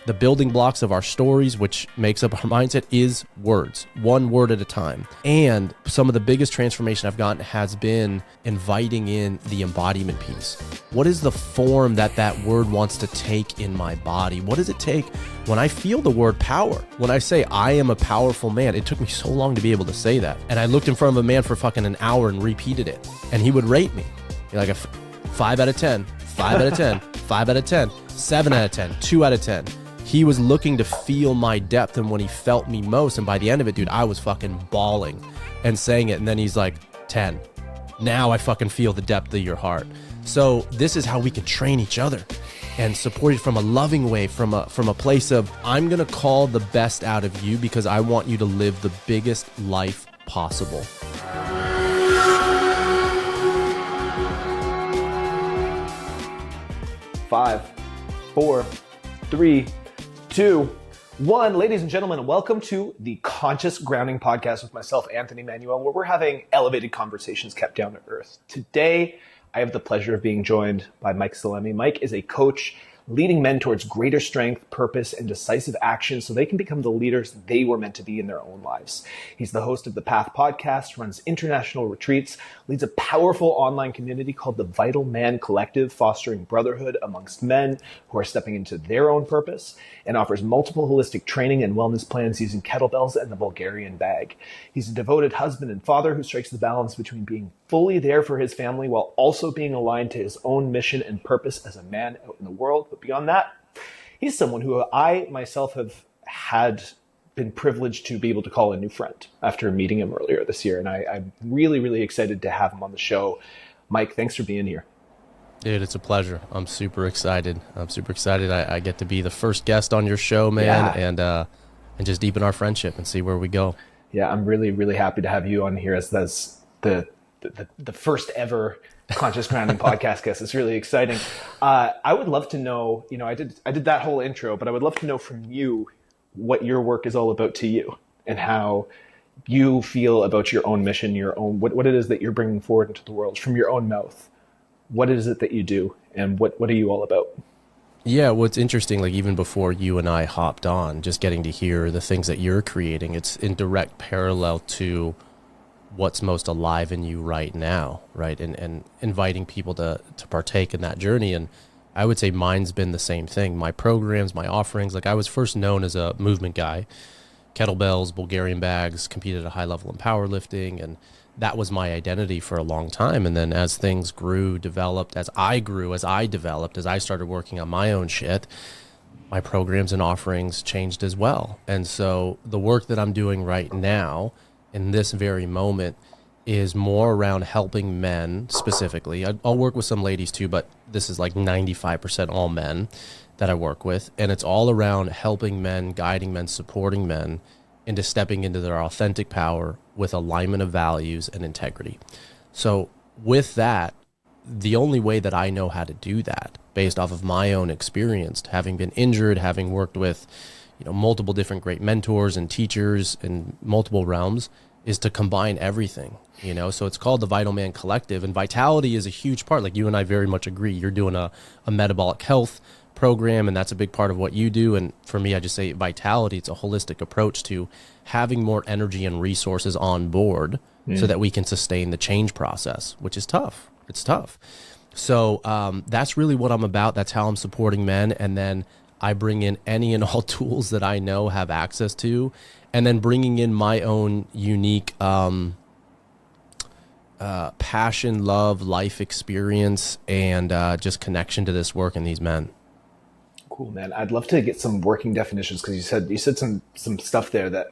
The building blocks of our stories, which makes up our mindset, is words, one word at a time. And some of the biggest transformation I've gotten has been inviting in the embodiment piece. What is the form that that word wants to take in my body? What does it take when I feel the word power? When I say I am a powerful man, it took me so long to be able to say that. And I looked in front of a man for fucking an hour and repeated it. And he would rate me like a 5 out of 10, 5 out of 10, 5 out of 10, 7 out of 10, 2 out of 10. He was looking to feel my depth and when he felt me most. And by the end of it, dude, I was fucking bawling and saying it. And then he's like, 10. Now I fucking feel the depth of your heart. So this is how we can train each other and support it from a loving way, from a place of, I'm going to call the best out of you because I want you to live the biggest life possible. Five, 4, 3, 2, 1. Ladies and gentlemen, welcome to the Conscious Grounding Podcast with myself, Anthony Manuele, where we're having elevated conversations kept down to earth. Today, I have the pleasure of being joined by Mike Salemi. Mike is a coach leading men towards greater strength, purpose, and decisive action so they can become the leaders they were meant to be in their own lives. He's the host of the Path podcast, runs international retreats, leads a powerful online community called the Vital Man Collective, fostering brotherhood amongst men who are stepping into their own purpose, and offers multiple holistic training and wellness plans using kettlebells and the Bulgarian bag. He's a devoted husband and father who strikes the balance between being fully there for his family while also being aligned to his own mission and purpose as a man out in the world. But beyond that, he's someone who I myself have been privileged to be able to call a new friend after meeting him earlier this year. And I'm really, really excited to have him on the show. Mike, thanks for being here. Dude, it's a pleasure. I'm super excited. I get to be the first guest on your show, man, and just deepen our friendship and see where we go. Yeah, I'm really, really happy to have you on here as the first ever Conscious Grounding podcast guest. It's really exciting. I would love to know, I did that whole intro, but I would love to know from you what your work is all about to you and how you feel about your own mission, what it is that you're bringing forward into the world from your own mouth. What is it that you do and what are you all about? Yeah, what's interesting, like even before you and I hopped on, just getting to hear the things that you're creating, it's in direct parallel to what's most alive in you right now, right? And inviting people to partake in that journey. And I would say mine's been the same thing. My programs, my offerings, like I was first known as a movement guy, kettlebells, Bulgarian bags, competed at a high level in powerlifting, and that was my identity for a long time. And then as things grew, developed, as I developed, as I started working on my own shit, my programs and offerings changed as well. And so the work that I'm doing right now in this very moment is more around helping men specifically. I'll work with some ladies too, but this is like 95% all men that I work with. And it's all around helping men, guiding men, supporting men into stepping into their authentic power with alignment of values and integrity. So with that, the only way that I know how to do that, based off of my own experience, having been injured, having worked with multiple different great mentors and teachers in multiple realms, is to combine everything, so it's called the Vital Man Collective, and vitality is a huge part. Like you and I very much agree. You're doing a metabolic health program, and that's a big part of what you do. And for me, I just say vitality, it's a holistic approach to having more energy and resources on board so that we can sustain the change process, which is tough. It's tough. So that's really what I'm about. That's how I'm supporting men. And then I bring in any and all tools that I know have access to, and then bringing in my own unique passion, love, life experience, and just connection to this work and these men. Cool, man. I'd love to get some working definitions because you said some stuff there that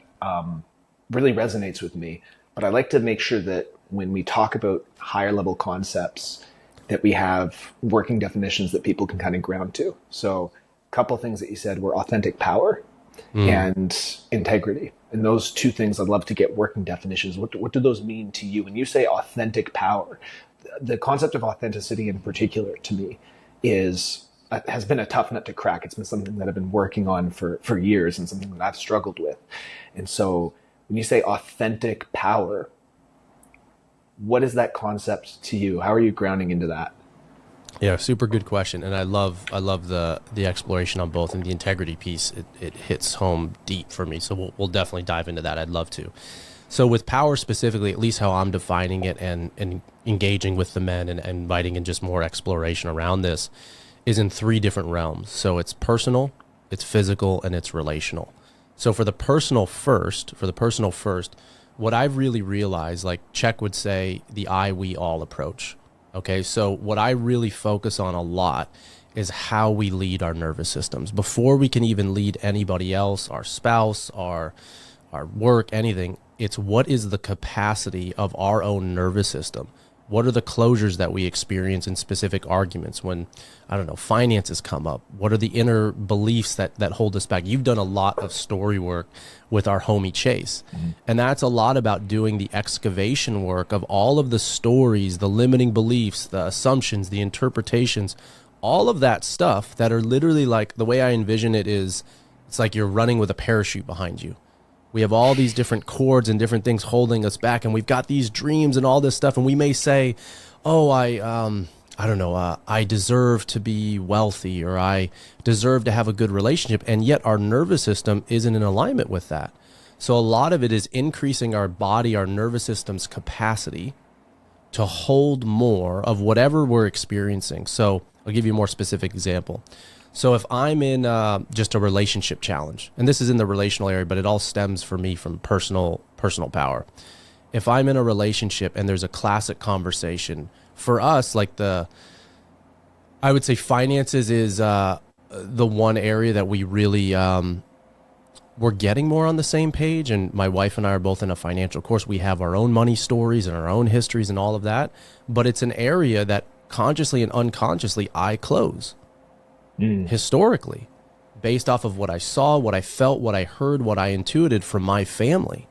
really resonates with me. But I like to make sure that when we talk about higher level concepts, that we have working definitions that people can kind of ground to. So a couple of things that you said were authentic power and integrity. And those two things, I'd love to get working definitions. What do those mean to you? When you say authentic power, the concept of authenticity in particular to me has been a tough nut to crack. It's been something that I've been working on for years and something that I've struggled with. And so when you say authentic power, what is that concept to you? How are you grounding into that? Yeah, super good question, and I love the exploration on both, and the integrity piece. It hits home deep for me, so we'll definitely dive into that. I'd love to. So with power specifically, at least how I'm defining it and engaging with the men and inviting in just more exploration around this, is in three different realms. So it's personal, it's physical, and it's relational. So for the personal first, what I've really realized, like Czech would say, the I, we, all approach. Okay, so what I really focus on a lot is how we lead our nervous systems. Before we can even lead anybody else, our spouse, our work, anything, it's what is the capacity of our own nervous system? What are the closures that we experience in specific arguments when, I don't know, finances come up? What are the inner beliefs that hold us back? You've done a lot of story work with our homie Chase. Mm-hmm. And that's a lot about doing the excavation work of all of the stories, the limiting beliefs, the assumptions, the interpretations, all of that stuff that are literally, like, the way I envision it is, it's like you're running with a parachute behind you. We have all these different cords and different things holding us back, and we've got these dreams and all this stuff. And we may say, "Oh, I don't know, I deserve to be wealthy, or I deserve to have a good relationship," and yet our nervous system isn't in alignment with that. So a lot of it is increasing our body, our nervous system's capacity to hold more of whatever we're experiencing. So I'll give you a more specific example. So if I'm in just a relationship challenge, and this is in the relational area, but it all stems for me from personal power. If I'm in a relationship and there's a classic conversation, for us, like I would say finances is the one area that we really, we're getting more on the same page. And my wife and I are both in a financial course. We have our own money stories and our own histories and all of that. But it's an area that consciously and unconsciously I close. Historically, based off of what I saw, what I felt, what I heard, what I intuited from my family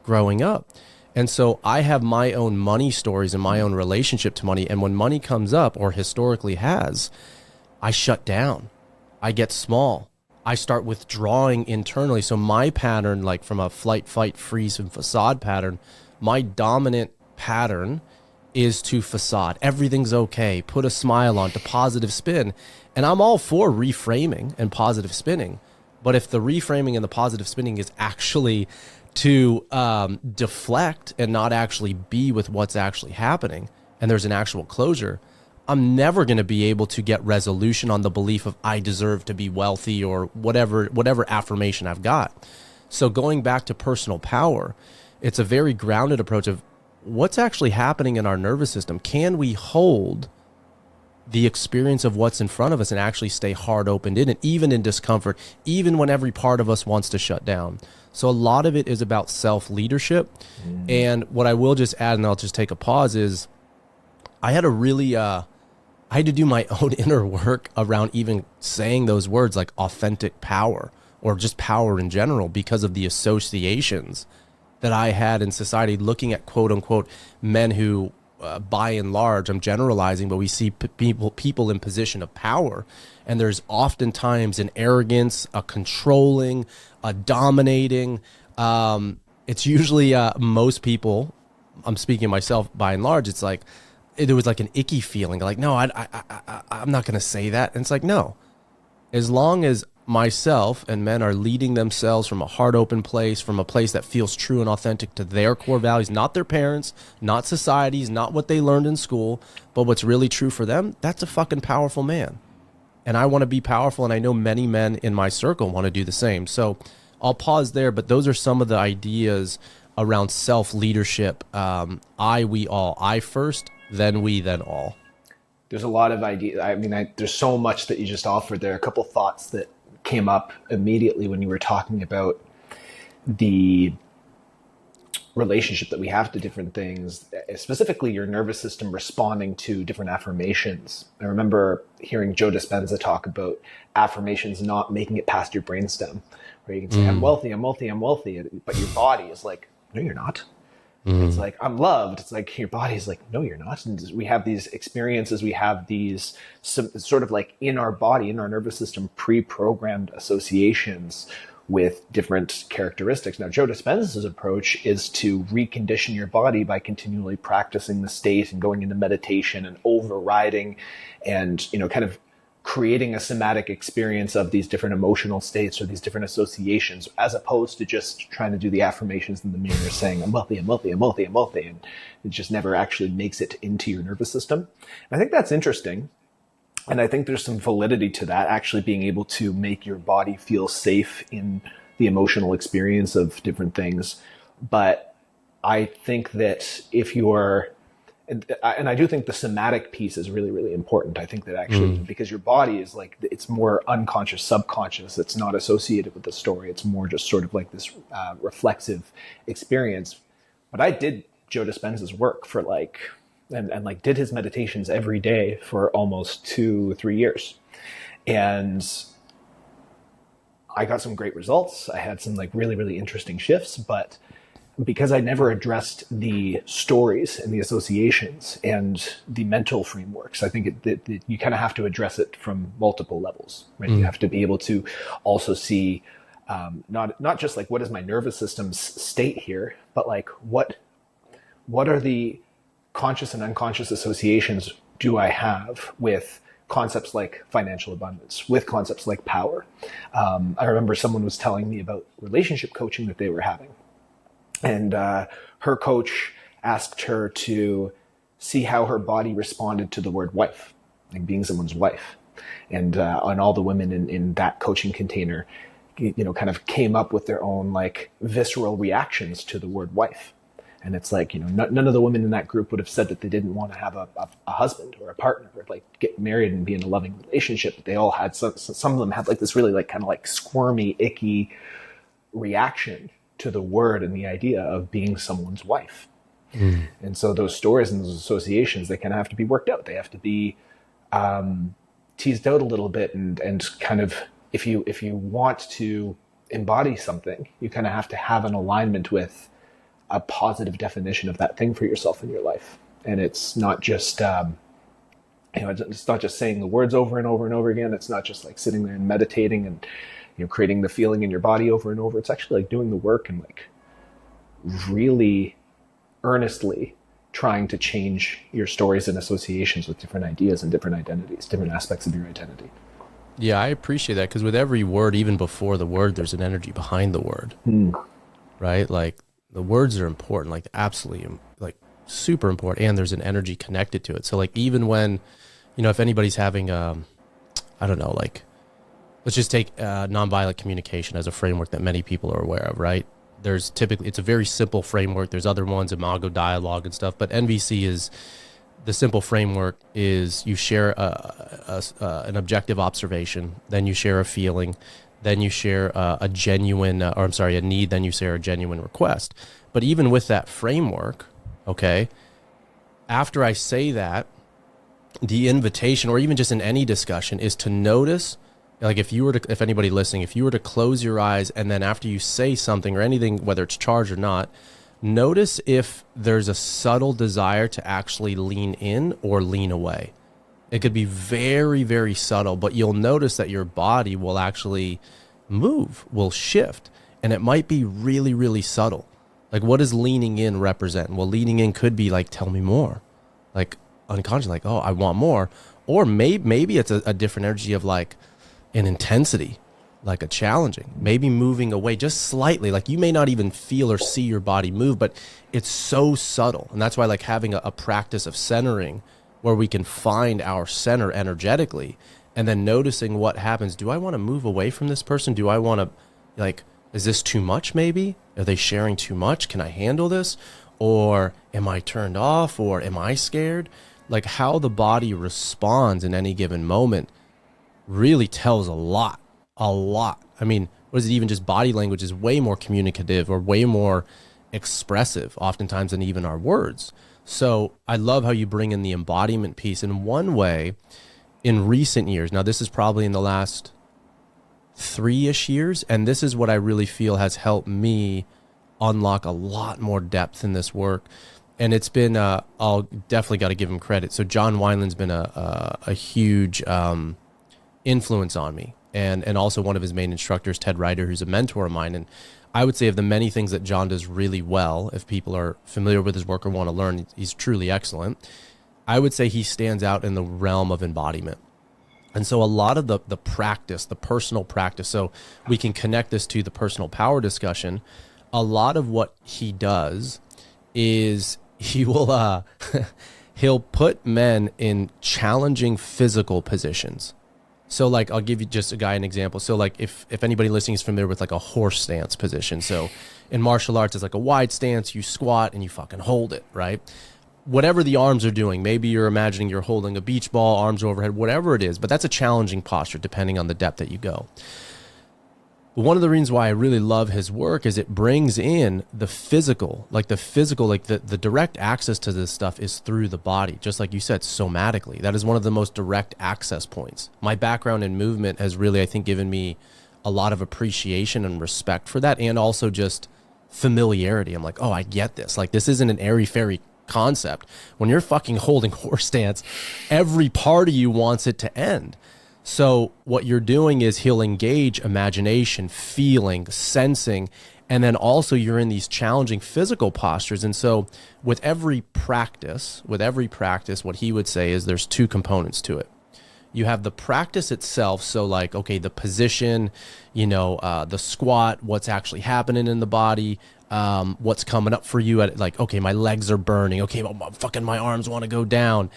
growing up. And so I have my own money stories and my own relationship to money. And when money comes up, or historically has, I shut down. I get small. I start withdrawing internally. So my pattern, like from a flight, fight, freeze, and facade pattern, my dominant pattern is to facade. Everything's okay. Put a smile on, to positive spin. And I'm all for reframing and positive spinning. But if the reframing and the positive spinning is actually to deflect and not actually be with what's actually happening, and there's an actual closure, I'm never going to be able to get resolution on the belief of I deserve to be wealthy, or whatever affirmation I've got. So going back to personal power, it's a very grounded approach of what's actually happening in our nervous system. Can we hold the experience of what's in front of us and actually stay hard opened in it, even in discomfort, even when every part of us wants to shut down? So a lot of it is about self-leadership. And what I will just add, and I'll just take a pause, is I had to do my own inner work around even saying those words, like authentic power, or just power in general, because of the associations that I had in society, looking at quote unquote men who, by and large, I'm generalizing, but we see people in position of power, and there's oftentimes an arrogance, a controlling, a dominating. It's usually most people, I'm speaking of myself by and large, it's like there was like an icky feeling, like, no, I'm not going to say that. And it's like, no, as long as myself and men are leading themselves from a heart open place, from a place that feels true and authentic to their core values, not their parents, not societies, not what they learned in school, but what's really true for them, that's a fucking powerful man. And I want to be powerful, and I know many men in my circle want to do the same. So I'll pause there, but those are some of the ideas around self-leadership. I, we, all. I first, then we, then all. There's a lot of ideas. I mean, there's so much that you just offered there. A couple of thoughts that came up immediately when you were talking about the relationship that we have to different things, specifically your nervous system responding to different affirmations. I remember hearing Joe Dispenza talk about affirmations not making it past your brainstem, where you can say, I'm wealthy, I'm wealthy, I'm wealthy, but your body is like, no, you're not. It's like, I'm loved. It's like your body's like, no, you're not. And we have these experiences. We have these sort of like in our body, in our nervous system, pre-programmed associations with different characteristics. Now, Joe Dispenza's approach is to recondition your body by continually practicing the state and going into meditation and overriding and, kind of creating a somatic experience of these different emotional states or these different associations, as opposed to just trying to do the affirmations in the mirror saying, I'm wealthy, I'm wealthy, I'm wealthy, I'm wealthy. And it just never actually makes it into your nervous system. And I think that's interesting. And I think there's some validity to that, actually being able to make your body feel safe in the emotional experience of different things. But I think that if you're, and I do think the somatic piece is really, really important. I think that actually, because your body is like, it's more unconscious, subconscious. It's not associated with the story. It's more just sort of like this reflexive experience. But I did Joe Dispenza's work for and did his meditations every day for almost 2-3 years. And I got some great results. I had some really, really interesting shifts, but because I never addressed the stories and the associations and the mental frameworks, I think that you kind of have to address it from multiple levels, right? You have to be able to also see not just what is my nervous system's state here, but what are the conscious and unconscious associations do I have with concepts like financial abundance, with concepts like power? I remember someone was telling me about relationship coaching that they were having. And her coach asked her to see how her body responded to the word wife, like being someone's wife. And all the women in that coaching container, kind of came up with their own visceral reactions to the word wife. And it's none of the women in that group would have said that they didn't want to have a husband or a partner or get married and be in a loving relationship. But they all had, some of them had this really kind of squirmy, icky reaction to the word and the idea of being someone's wife. And so those stories and those associations, they kind of have to be worked out. They have to be teased out a little bit, and kind of, if you want to embody something, you kind of have to have an alignment with a positive definition of that thing for yourself in your life. And it's not just, it's not just saying the words over and over and over again. It's not just sitting there and meditating and, creating the feeling in your body over and over. It's actually doing the work and really earnestly trying to change your stories and associations with different ideas and different identities, different aspects of your identity. Yeah, I appreciate that, because with every word, even before the word, there's an energy behind the word, right? The words are important, absolutely, super important, and there's an energy connected to it. So even when, if anybody's having, I don't know, let's just take nonviolent communication as a framework that many people are aware of, right? There's typically, it's a very simple framework. There's other ones, imago dialogue and stuff, but NVC is, the simple framework is you share an objective observation, then you share a feeling, then you share a need, then you share a genuine request. But even with that framework, okay, after I say that, the invitation, or even just in any discussion, is to notice, if anybody listening, if you were to close your eyes and then after you say something or anything, whether it's charged or not, notice if there's a subtle desire to actually lean in or lean away. It could be very, very subtle, but you'll notice that your body will actually move, will shift, and it might be really, really subtle. What does leaning in represent? Well, leaning in could be tell me more, unconscious, oh, I want more. Or maybe it's a different energy of an intensity, a challenging, maybe moving away just slightly. You may not even feel or see your body move, but it's so subtle. And that's why having a practice of centering, where we can find our center energetically and then noticing what happens. Do I want to move away from this person? Do I want to, is this too much maybe? Are they sharing too much? Can I handle this? Or am I turned off? Or am I scared? How the body responds in any given moment really tells a lot. I mean, what is it, even just body language is way more communicative or way more expressive oftentimes than even our words. So I love how you bring in the embodiment piece in one way in recent years. Now, this is probably in the last 3-ish years, and this is what I really feel has helped me unlock a lot more depth in this work. And it's been, I'll definitely got to give him credit. So John Wineland's been a huge influence on me. and also one of his main instructors, Ted Ryder, who's a mentor of mine. And I would say of the many things that John does really well, if people are familiar with his work or want to learn, he's truly excellent. I would say he stands out in the realm of embodiment. And so a lot of the practice, the personal practice, so we can connect this to the personal power discussion. A lot of what he does is he will he'll put men in challenging physical positions. So like, I'll give you just an example. So like if anybody listening is familiar with like a horse stance position. So in martial arts, it's like a wide stance, you squat and you fucking hold it, right? Whatever the arms are doing, maybe you're imagining you're holding a beach ball, arms overhead, whatever it is, but that's a challenging posture depending on the depth that you go. But one of the reasons why I really love his work is it brings in the physical, like the direct access to this stuff is through the body, just like you said, somatically. That is one of the most direct access points. My background in movement has really, I think, given me a lot of appreciation and respect for that, and also just familiarity. I'm like, oh, I get this. Like, this isn't an airy-fairy concept. When you're fucking holding horse stance, every part of you wants it to end. So what you're doing is he'll engage imagination, feeling, sensing, and then also you're in these challenging physical postures. And so with every practice, what he would say is there's two components to it. You have the practice itself. So like, okay, the position, the squat, what's actually happening in the body, what's coming up for you at like, okay, my legs are burning. Okay, well, fucking my arms want to go down.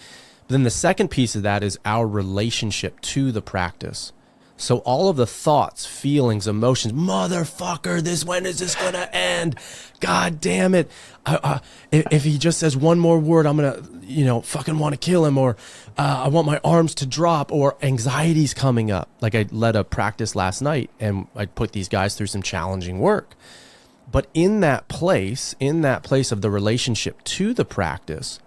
But then the second piece of that is our relationship to the practice. So all of the thoughts, feelings, emotions, motherfucker, when is this going to end? God damn it. If he just says one more word, I'm going to, fucking want to kill him, or I want my arms to drop, or anxiety's coming up. Like I led a practice last night and I put these guys through some challenging work. But in that place of the relationship to the practice,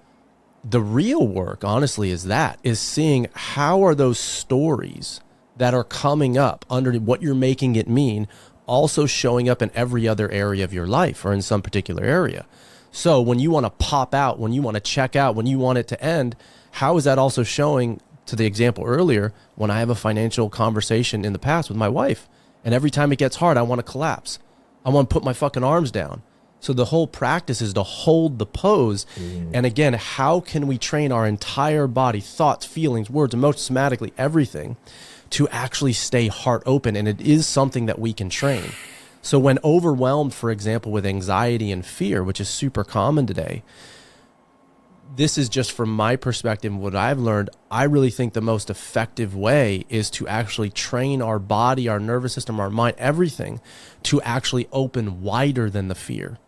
the real work, honestly, is seeing how are those stories that are coming up under what you're making it mean also showing up in every other area of your life or in some particular area. So when you want to pop out, when you want to check out, when you want it to end, how is that also showing, to the example earlier, when I have a financial conversation in the past with my wife, and every time it gets hard, I want to collapse. I want to put my fucking arms down. So the whole practice is to hold the pose. And again, how can we train our entire body, thoughts, feelings, words, emotions, somatically, everything, to actually stay heart open? And it is something that we can train. So when overwhelmed, for example, with anxiety and fear, which is super common today, this is just from my perspective, what I've learned. I really think the most effective way is to actually train our body, our nervous system, our mind, everything to actually open wider than the fear.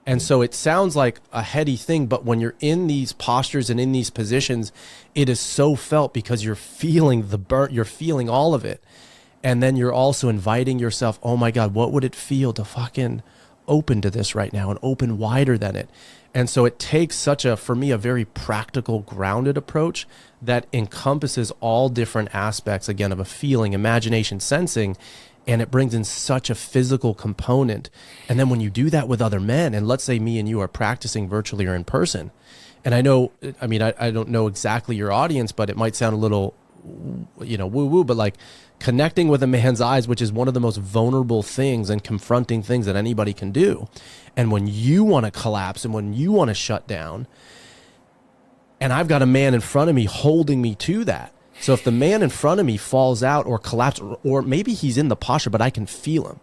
And so it sounds like a heady thing, but when you're in these postures and in these positions, it is so felt because you're feeling the burnt, you're feeling all of it. And then you're also inviting yourself, oh my God, what would it feel to fucking open to this right now and open wider than it? And so it takes for me, a very practical, grounded approach that encompasses all different aspects, again, of a feeling, imagination, sensing, and it brings in such a physical component. And then when you do that with other men, and let's say me and you are practicing virtually or in person, and I don't know exactly your audience, but it might sound a little, woo-woo, but like connecting with a man's eyes, which is one of the most vulnerable things and confronting things that anybody can do. And when you want to collapse and when you want to shut down, and I've got a man in front of me holding me to that. So if the man in front of me falls out or collapses, or maybe he's in the posture, but I can feel him.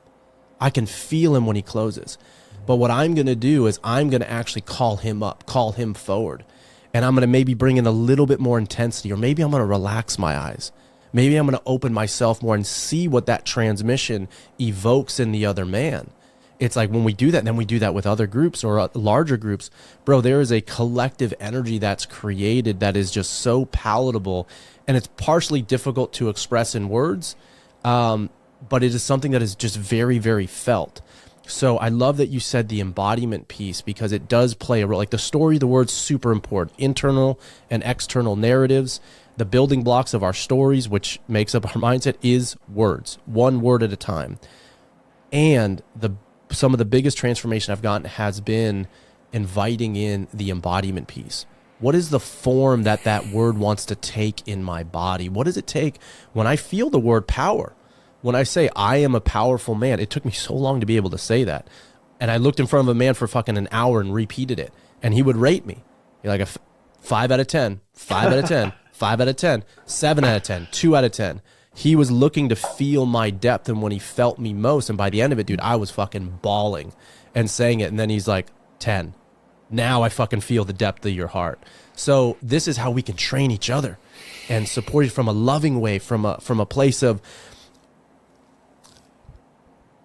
I can feel him when he closes. But what I'm going to do is I'm going to actually call him up, call him forward. And I'm going to maybe bring in a little bit more intensity, or maybe I'm going to relax my eyes. Maybe I'm going to open myself more and see what that transmission evokes in the other man. It's like when we do that, then we do that with other groups or larger groups. Bro, there is a collective energy that's created that is just so palatable. And it's partially difficult to express in words, but it is something that is just very, very felt. So I love that you said the embodiment piece, because it does play a role. Like the story, the word's super important. Internal and external narratives, the building blocks of our stories, which makes up our mindset, is words, one word at a time. And some of the biggest transformation I've gotten has been inviting in the embodiment piece. What is the form that word wants to take in my body? What does it take when I feel the word power? when I say I am a powerful man, it took me so long to be able to say that. And I looked in front of a man for fucking an hour and repeated it. And he would rate me. Like a 5 out of 10, 5 out of 10, 5 out of 10, 7 out of 10, 2 out of 10. He was looking to feel my depth and when he felt me most. And by the end of it, dude, I was fucking bawling and saying it. And then he's like, 10. Now I fucking feel the depth of your heart. So this is how we can train each other and support you from a loving way, from a place of,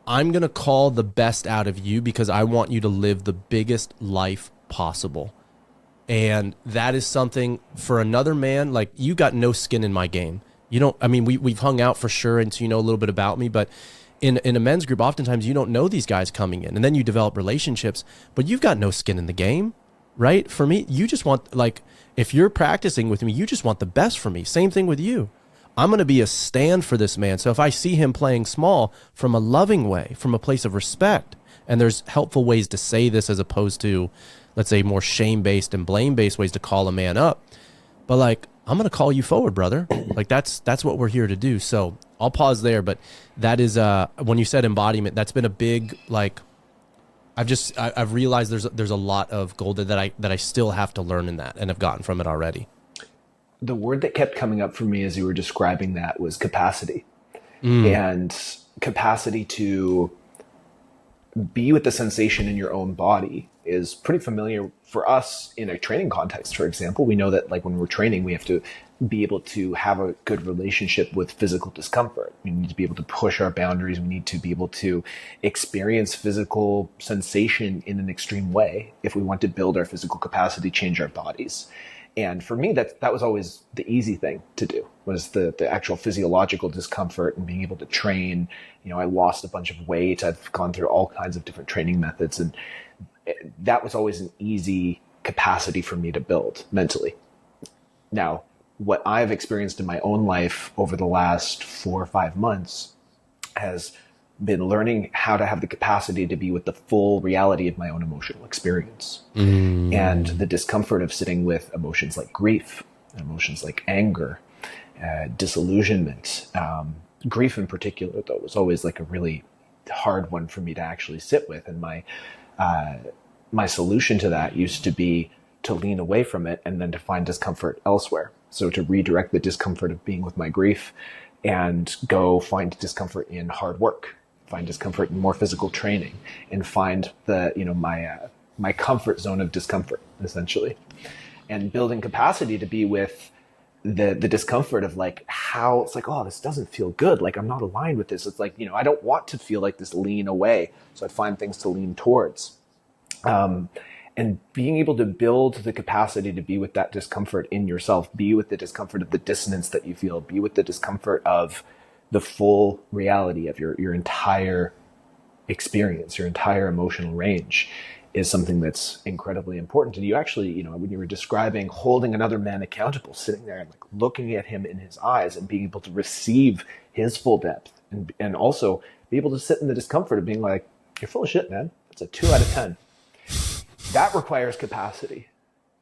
I'm going to call the best out of you because I want you to live the biggest life possible. And that is something for another man, like you got no skin in my game. You don't, I mean, we've hung out for sure. And so you know a little bit about me, but in a men's group, oftentimes you don't know these guys coming in and then you develop relationships, but you've got no skin in the game, right? For me, you just want, like, if you're practicing with me, you just want the best for me. Same thing with you. I'm going to be a stand for this man. So if I see him playing small from a loving way, from a place of respect, and there's helpful ways to say this as opposed to, let's say, more shame-based and blame-based ways to call a man up. But like, I'm going to call you forward, brother. Like that's what we're here to do. So I'll pause there. But that is, when you said embodiment, that's been a big, like, I've realized there's a lot of gold that I still have to learn in that and have gotten from it already. The word that kept coming up for me as you were describing that was capacity. And capacity to be with the sensation in your own body is pretty familiar for us in a training context. For example, we know that like when we're training, we have to be able to have a good relationship with physical discomfort. We need to be able to push our boundaries. We need to be able to experience physical sensation in an extreme way if we want to build our physical capacity, change our bodies. And for me, that was always the easy thing to do, was the actual physiological discomfort and being able to train. You know, I lost a bunch of weight. I've gone through all kinds of different training methods. And that was always an easy capacity for me to build mentally. Now, what I've experienced in my own life over the last 4 or 5 months has been learning how to have the capacity to be with the full reality of my own emotional experience and the discomfort of sitting with emotions like grief, emotions like anger, disillusionment. Grief in particular, though, was always like a really hard one for me to actually sit with. And my solution to that used to be to lean away from it and then to find discomfort elsewhere. So to redirect the discomfort of being with my grief and go find discomfort in hard work, find discomfort in more physical training, and find my comfort zone of discomfort, essentially, and building capacity to be with the discomfort of like how it's like, oh, this doesn't feel good. Like I'm not aligned with this. It's like, you know, I don't want to feel like this lean away. So I find things to lean towards. And being able to build the capacity to be with that discomfort in yourself, be with the discomfort of the dissonance that you feel, be with the discomfort of the full reality of your entire experience, your entire emotional range, is something that's incredibly important. And you actually, you know, when you were describing holding another man accountable, sitting there and like looking at him in his eyes and being able to receive his full depth and also be able to sit in the discomfort of being like, you're full of shit, man. It's a 2 out of 10. That requires capacity.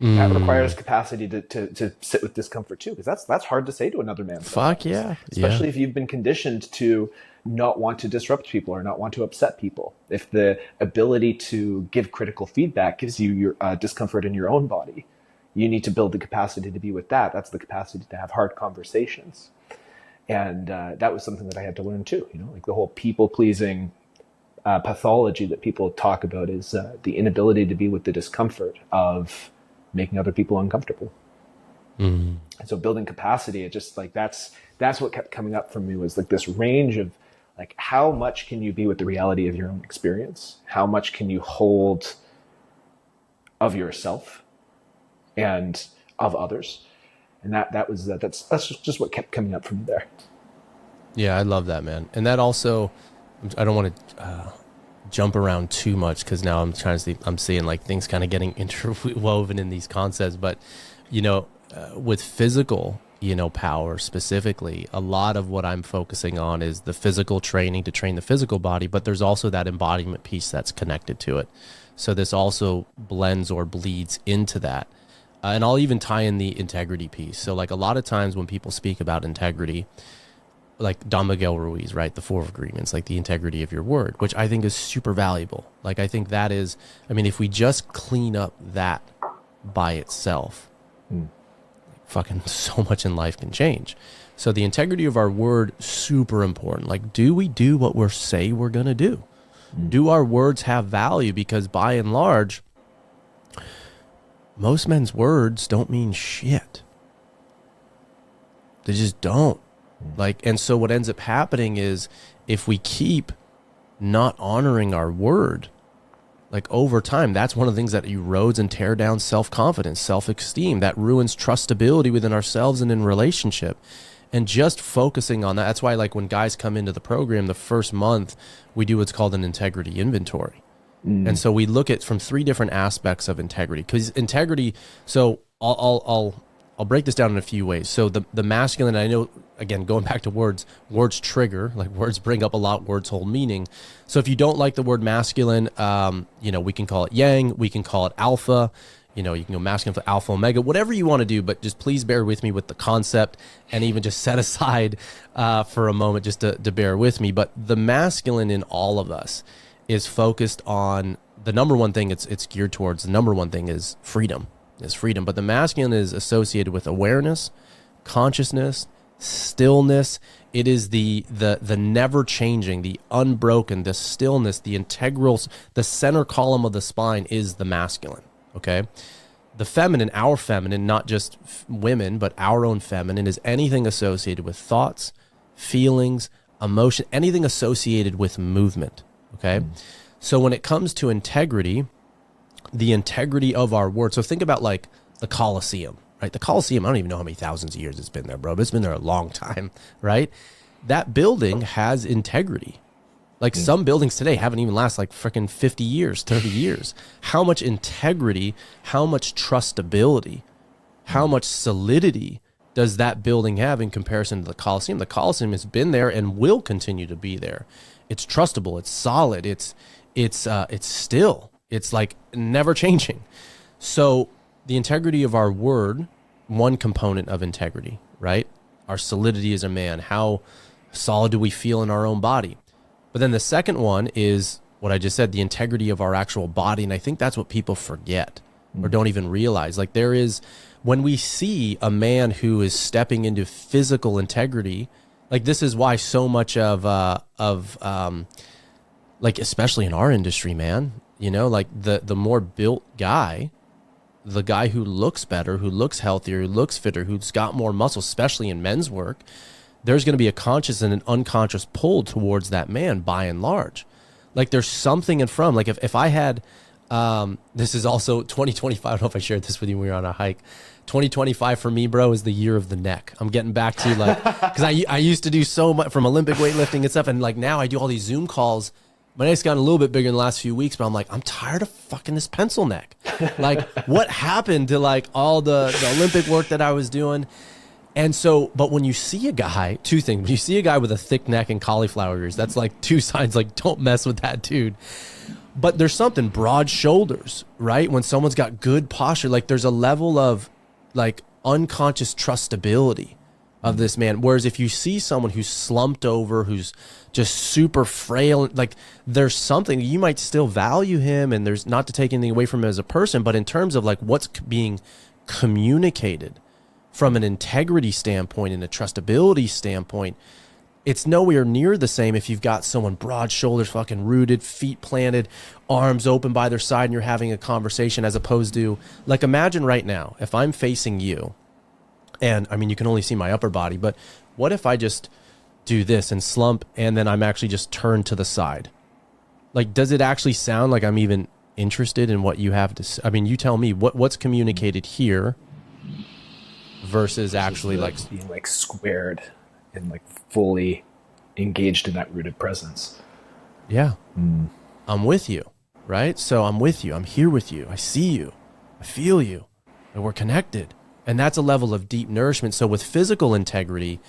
That requires capacity to sit with discomfort too, because that's hard to say to another man. Fuck yeah. Especially if you've been conditioned to not want to disrupt people or not want to upset people. If the ability to give critical feedback gives you your discomfort in your own body, you need to build the capacity to be with that. That's the capacity to have hard conversations. And that was something that I had to learn too. You know, like the whole people-pleasing pathology that people talk about is the inability to be with the discomfort of making other people uncomfortable. And so building capacity, it just like, that's what kept coming up for me, was like this range of like, how much can you be with the reality of your own experience? How much can you hold of yourself and of others? And that's just what kept coming up for me there. Yeah, I love that, man. And that also, I don't want to jump around too much because now I'm seeing like things kind of getting interwoven in these concepts. But, you know, with physical, you know, power specifically, a lot of what I'm focusing on is the physical training to train the physical body, but there's also that embodiment piece that's connected to it. So this also blends or bleeds into that. And I'll even tie in the integrity piece. So like a lot of times when people speak about integrity, like Don Miguel Ruiz, right? The Four Agreements, like the integrity of your word, which I think is super valuable. Like, I think that is, I mean, if we just clean up that by itself, fucking so much in life can change. So the integrity of our word, super important. Like, do we do what we say we're going to do? Do our words have value? Because by and large, most men's words don't mean shit. They just don't. Like, and so what ends up happening is if we keep not honoring our word, like over time, that's one of the things that erodes and tear down self-confidence, self-esteem, that ruins trustability within ourselves and in relationship. And just focusing on that, that's why like when guys come into the program, the first month, we do what's called an integrity inventory. And so we look at from 3 different aspects of integrity, because integrity, so I'll break this down in a few ways. So the masculine, I know, again, going back to words trigger, like words bring up a lot, words hold meaning. So if you don't like the word masculine, we can call it yang, we can call it alpha, you can go masculine to alpha, omega, whatever you want to do, but just please bear with me with the concept and even just set aside for a moment just to bear with me. But the masculine in all of us is focused on the number one thing it's geared towards. The number one thing is freedom. But the masculine is associated with awareness, consciousness, stillness. It is the never changing, the unbroken, the stillness, the integrals, the center column of the spine is the masculine. Okay. The feminine, our feminine, not just women, but our own feminine, is anything associated with thoughts, feelings, emotion, anything associated with movement. Okay. So when it comes to integrity, the integrity of our word. So think about like the Colosseum, right? The Colosseum, I don't even know how many thousands of years it's been there, bro, but it's been there a long time, right? That building has integrity. Like some buildings today haven't even lasted like freaking 50 years, 30 years. How much integrity, how much trustability, how much solidity does that building have in comparison to the Colosseum? The Colosseum has been there and will continue to be there. It's trustable. It's solid. It's still. It's like never changing. So the integrity of our word, one component of integrity, right? Our solidity as a man. How solid do we feel in our own body? But then the second one is what I just said, the integrity of our actual body. And I think that's what people forget or don't even realize. Like there is, when we see a man who is stepping into physical integrity, like this is why so much of like, especially in our industry, man, like the more built guy, the guy who looks better, who looks healthier, who looks fitter, who's got more muscle, especially in men's work, there's going to be a conscious and an unconscious pull towards that man by and large. Like there's something in from, like if I had, this is also 2025. I don't know if I shared this with you when we were on a hike. 2025 for me, bro, is the year of the neck. I'm getting back to like, cause I used to do so much from Olympic weightlifting and stuff. And like now I do all these Zoom calls. My neck's gotten a little bit bigger in the last few weeks, but I'm like, I'm tired of fucking this pencil neck. Like what happened to like all the Olympic work that I was doing? And so, but when you see a guy, 2 things, when you see a guy with a thick neck and cauliflower ears, that's like 2 signs, like don't mess with that dude. But there's something, broad shoulders, right? When someone's got good posture, like there's a level of like unconscious trustability of this man. Whereas if you see someone who's slumped over, who's just super frail, like there's something, you might still value him, and there's not to take anything away from him as a person, but in terms of like what's being communicated from an integrity standpoint and a trustability standpoint, it's nowhere near the same if you've got someone broad shoulders, fucking rooted, feet planted, arms open by their side, and you're having a conversation, as opposed to like, imagine right now, if I'm facing you, and I mean, you can only see my upper body, but what if I just do this and slump, and then I'm actually just turned to the side? Like, does it actually sound like I'm even interested in what you have to say? I mean, you tell me what's communicated here versus actually like being like squared and like fully engaged in that rooted presence. Yeah. I'm with you, right? So I'm with you. I'm here with you. I see you. I feel you. And we're connected. And that's a level of deep nourishment. So with physical integrity,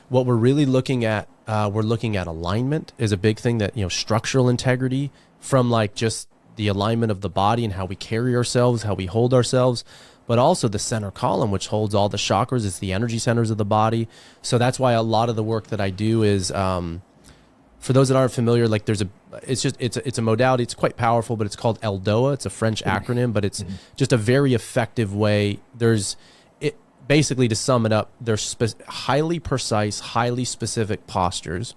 what we're really looking at, alignment is a big thing, that, structural integrity, from like just the alignment of the body and how we carry ourselves, how we hold ourselves, but also the center column, which holds all the chakras. It's the energy centers of the body. So that's why a lot of the work that I do is, for those that aren't familiar, like it's a modality. It's quite powerful, but it's called ELDOA. It's a French acronym, but it's just a very effective way. Basically, to sum it up, there's highly precise, highly specific postures.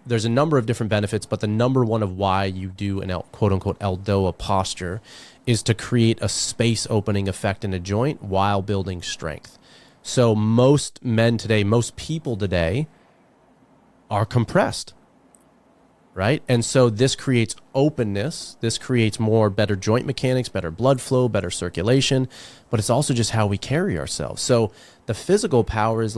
There's a number of different benefits, but the number one of why you do an quote unquote ELDOA posture is to create a space opening effect in a joint while building strength. So most people today are compressed, right? And so this creates openness. This creates better joint mechanics, better blood flow, better circulation, but it's also just how we carry ourselves. So the physical power is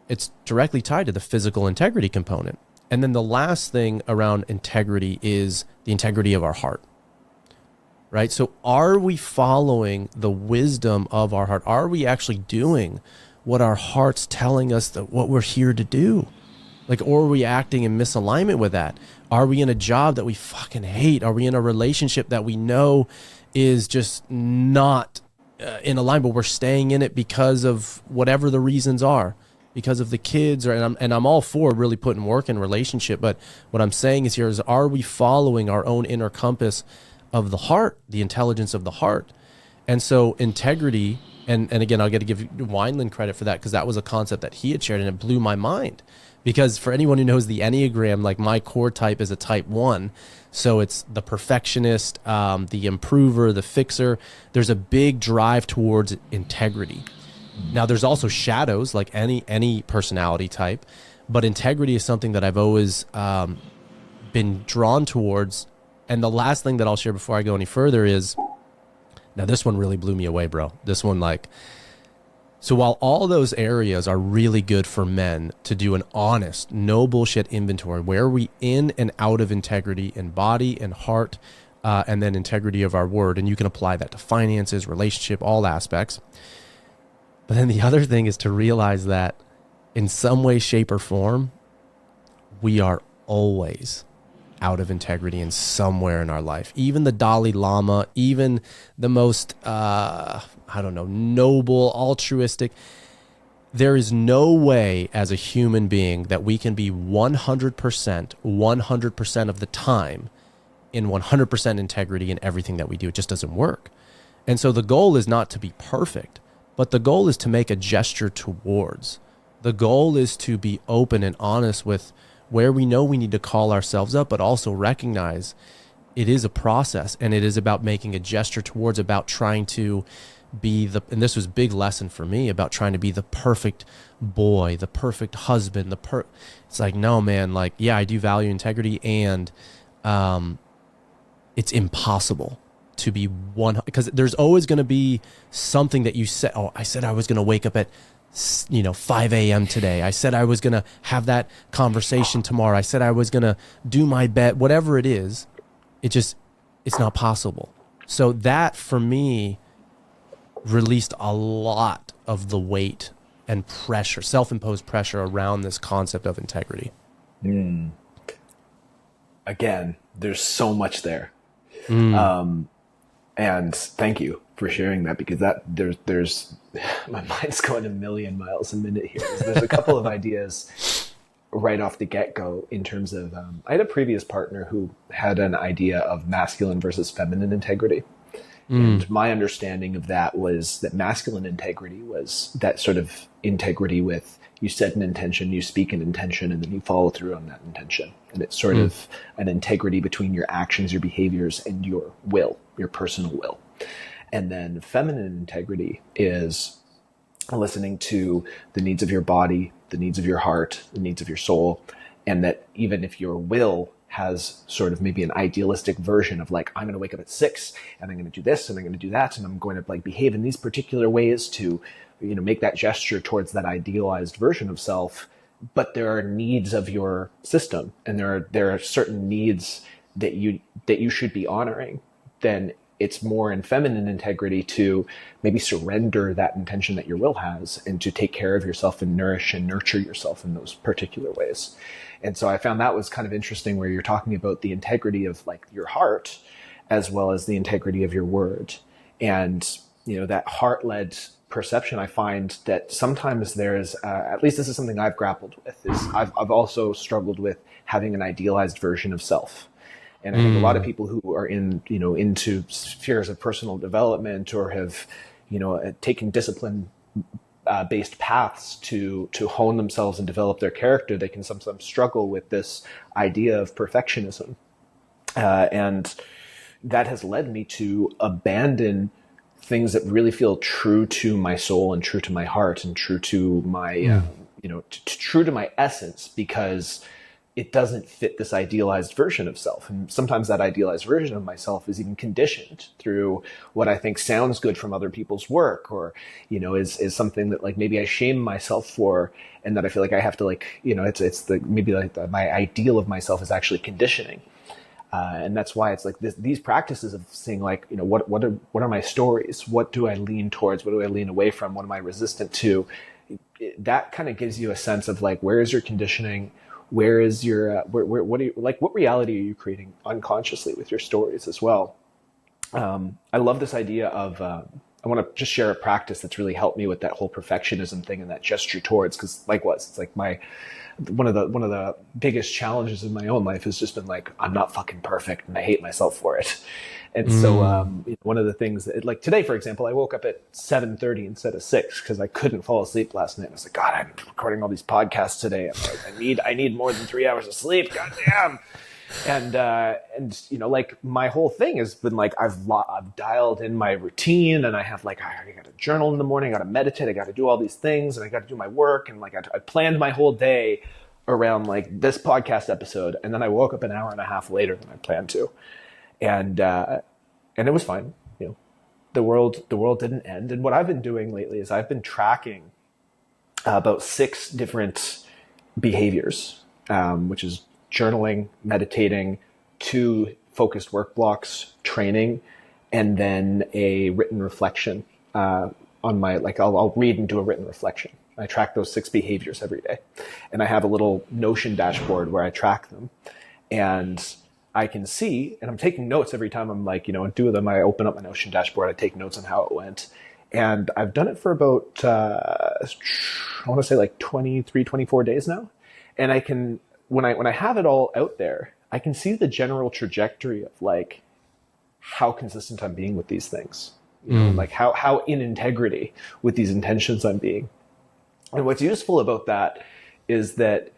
it's directly tied to the physical integrity component. And then the last thing around integrity is the integrity of our heart, right? So are we following the wisdom of our heart? Are we actually doing what our heart's telling us that what we're here to do? Or are we acting in misalignment with that? Are we in a job that we fucking hate? Are we in a relationship that we know is just not in alignment, but we're staying in it because of whatever the reasons are? Because of the kids, and I'm all for really putting work in relationship, but what I'm saying is are we following our own inner compass of the heart, the intelligence of the heart? And so integrity, and again, I'll get to give Wineland credit for that, because that was a concept that he had shared, and it blew my mind. Because for anyone who knows the Enneagram, my core type is a type 1. So it's the perfectionist, the improver, the fixer. There's a big drive towards integrity. Now, there's also shadows, like any personality type, but integrity is something that I've always been drawn towards. And the last thing that I'll share before I go any further is, now this one really blew me away, bro. This one, so while all those areas are really good for men to do an honest, no bullshit inventory, where are we in and out of integrity in body and heart, and then integrity of our word, and you can apply that to finances, relationship, all aspects. But then the other thing is to realize that in some way, shape, or form, we are always out of integrity in somewhere in our life. Even the Dalai Lama, even the most, noble, altruistic, there is no way as a human being that we can be 100% of the time in 100% integrity in everything that we do. It just doesn't work. And so the goal is not to be perfect, but the goal is to make a gesture towards. The goal is to be open and honest with where we know we need to call ourselves up, but also recognize it is a process, and it is about making a gesture towards, about trying to be and this was a big lesson for me, about trying to be the perfect boy, the perfect husband, it's no, man, yeah, I do value integrity, and it's impossible to be one, because there's always going to be something that you said, I said I was going to wake up at 5 a.m. today. I said I was going to have that conversation tomorrow. I said I was going to do my bet, whatever it is. It's not possible. So that for me released a lot of the weight and pressure, self-imposed pressure around this concept of integrity. Again, there's so much there. And thank you for sharing that, because there's my mind's going a million miles a minute here. There's a couple of ideas right off the get-go in terms of, I had a previous partner who had an idea of masculine versus feminine integrity. And my understanding of that was that masculine integrity was that sort of integrity with, you set an intention, you speak an intention, and then you follow through on that intention. And it's sort of an integrity between your actions, your behaviors, and your will, your personal will. And then feminine integrity is listening to the needs of your body, the needs of your heart, the needs of your soul. And that even if your will has sort of maybe an idealistic version of I'm going to wake up at 6 and I'm going to do this and I'm going to do that, and I'm going to behave in these particular ways to, make that gesture towards that idealized version of self. But there are needs of your system, and there are certain needs that you should be honoring. Then it's more in feminine integrity to maybe surrender that intention that your will has, and to take care of yourself and nourish and nurture yourself in those particular ways. And so I found that was kind of interesting, where you're talking about the integrity of your heart as well as the integrity of your word. And that heart-led perception, I find that sometimes there's, at least this is something I've grappled with, is I've also struggled with having an idealized version of self. And I think a lot of people who are into spheres of personal development or have, taken discipline based paths to hone themselves and develop their character, they can sometimes struggle with this idea of perfectionism. And that has led me to abandon things that really feel true to my soul and true to my heart and true to my, true to my essence, because it doesn't fit this idealized version of self. And sometimes that idealized version of myself is even conditioned through what I think sounds good from other people's work, or, is something that like maybe I shame myself for, and that I feel like I have to my ideal of myself is actually conditioning. And that's why it's like these practices of seeing like, what are my stories? What do I lean towards? What do I lean away from? What am I resistant to? That kind of gives you a sense of like, where is your conditioning? Where is your, what reality are you creating unconsciously with your stories as well? I love this idea of, I want to just share a practice that's really helped me with that whole perfectionism thing and that gesture towards, because likewise, it's like one of the biggest challenges in my own life has just been like, I'm not fucking perfect and I hate myself for it. And so one of the things that, like today, for example, I woke up at 7:30 instead of 6 because I couldn't fall asleep last night. I was like, God, I'm recording all these podcasts today. I'm like, I need more than 3 hours of sleep. God damn. And like my whole thing has been like, I've dialed in my routine, and I have like, I got to journal in the morning, I got to meditate, I got to do all these things, and I got to do my work. And like, I planned my whole day around like this podcast episode. And then I woke up an hour and a half later than I planned to. And it was fine. The world didn't end. And what I've been doing lately is I've been tracking about 6 different behaviors, which is journaling, meditating, 2 focused work blocks, training, and then a written reflection on my, like I'll read and do a written reflection. I track those 6 behaviors every day. And I have a little Notion dashboard where I track them. And I can see, and I'm taking notes every time I'm like, in 2 of them, I open up my Notion dashboard, I take notes on how it went. And I've done it for about, I want to say like 23, 24 days now. And I can, when I have it all out there, I can see the general trajectory of like how consistent I'm being with these things, like how in integrity with these intentions I'm being. And what's useful about that is that,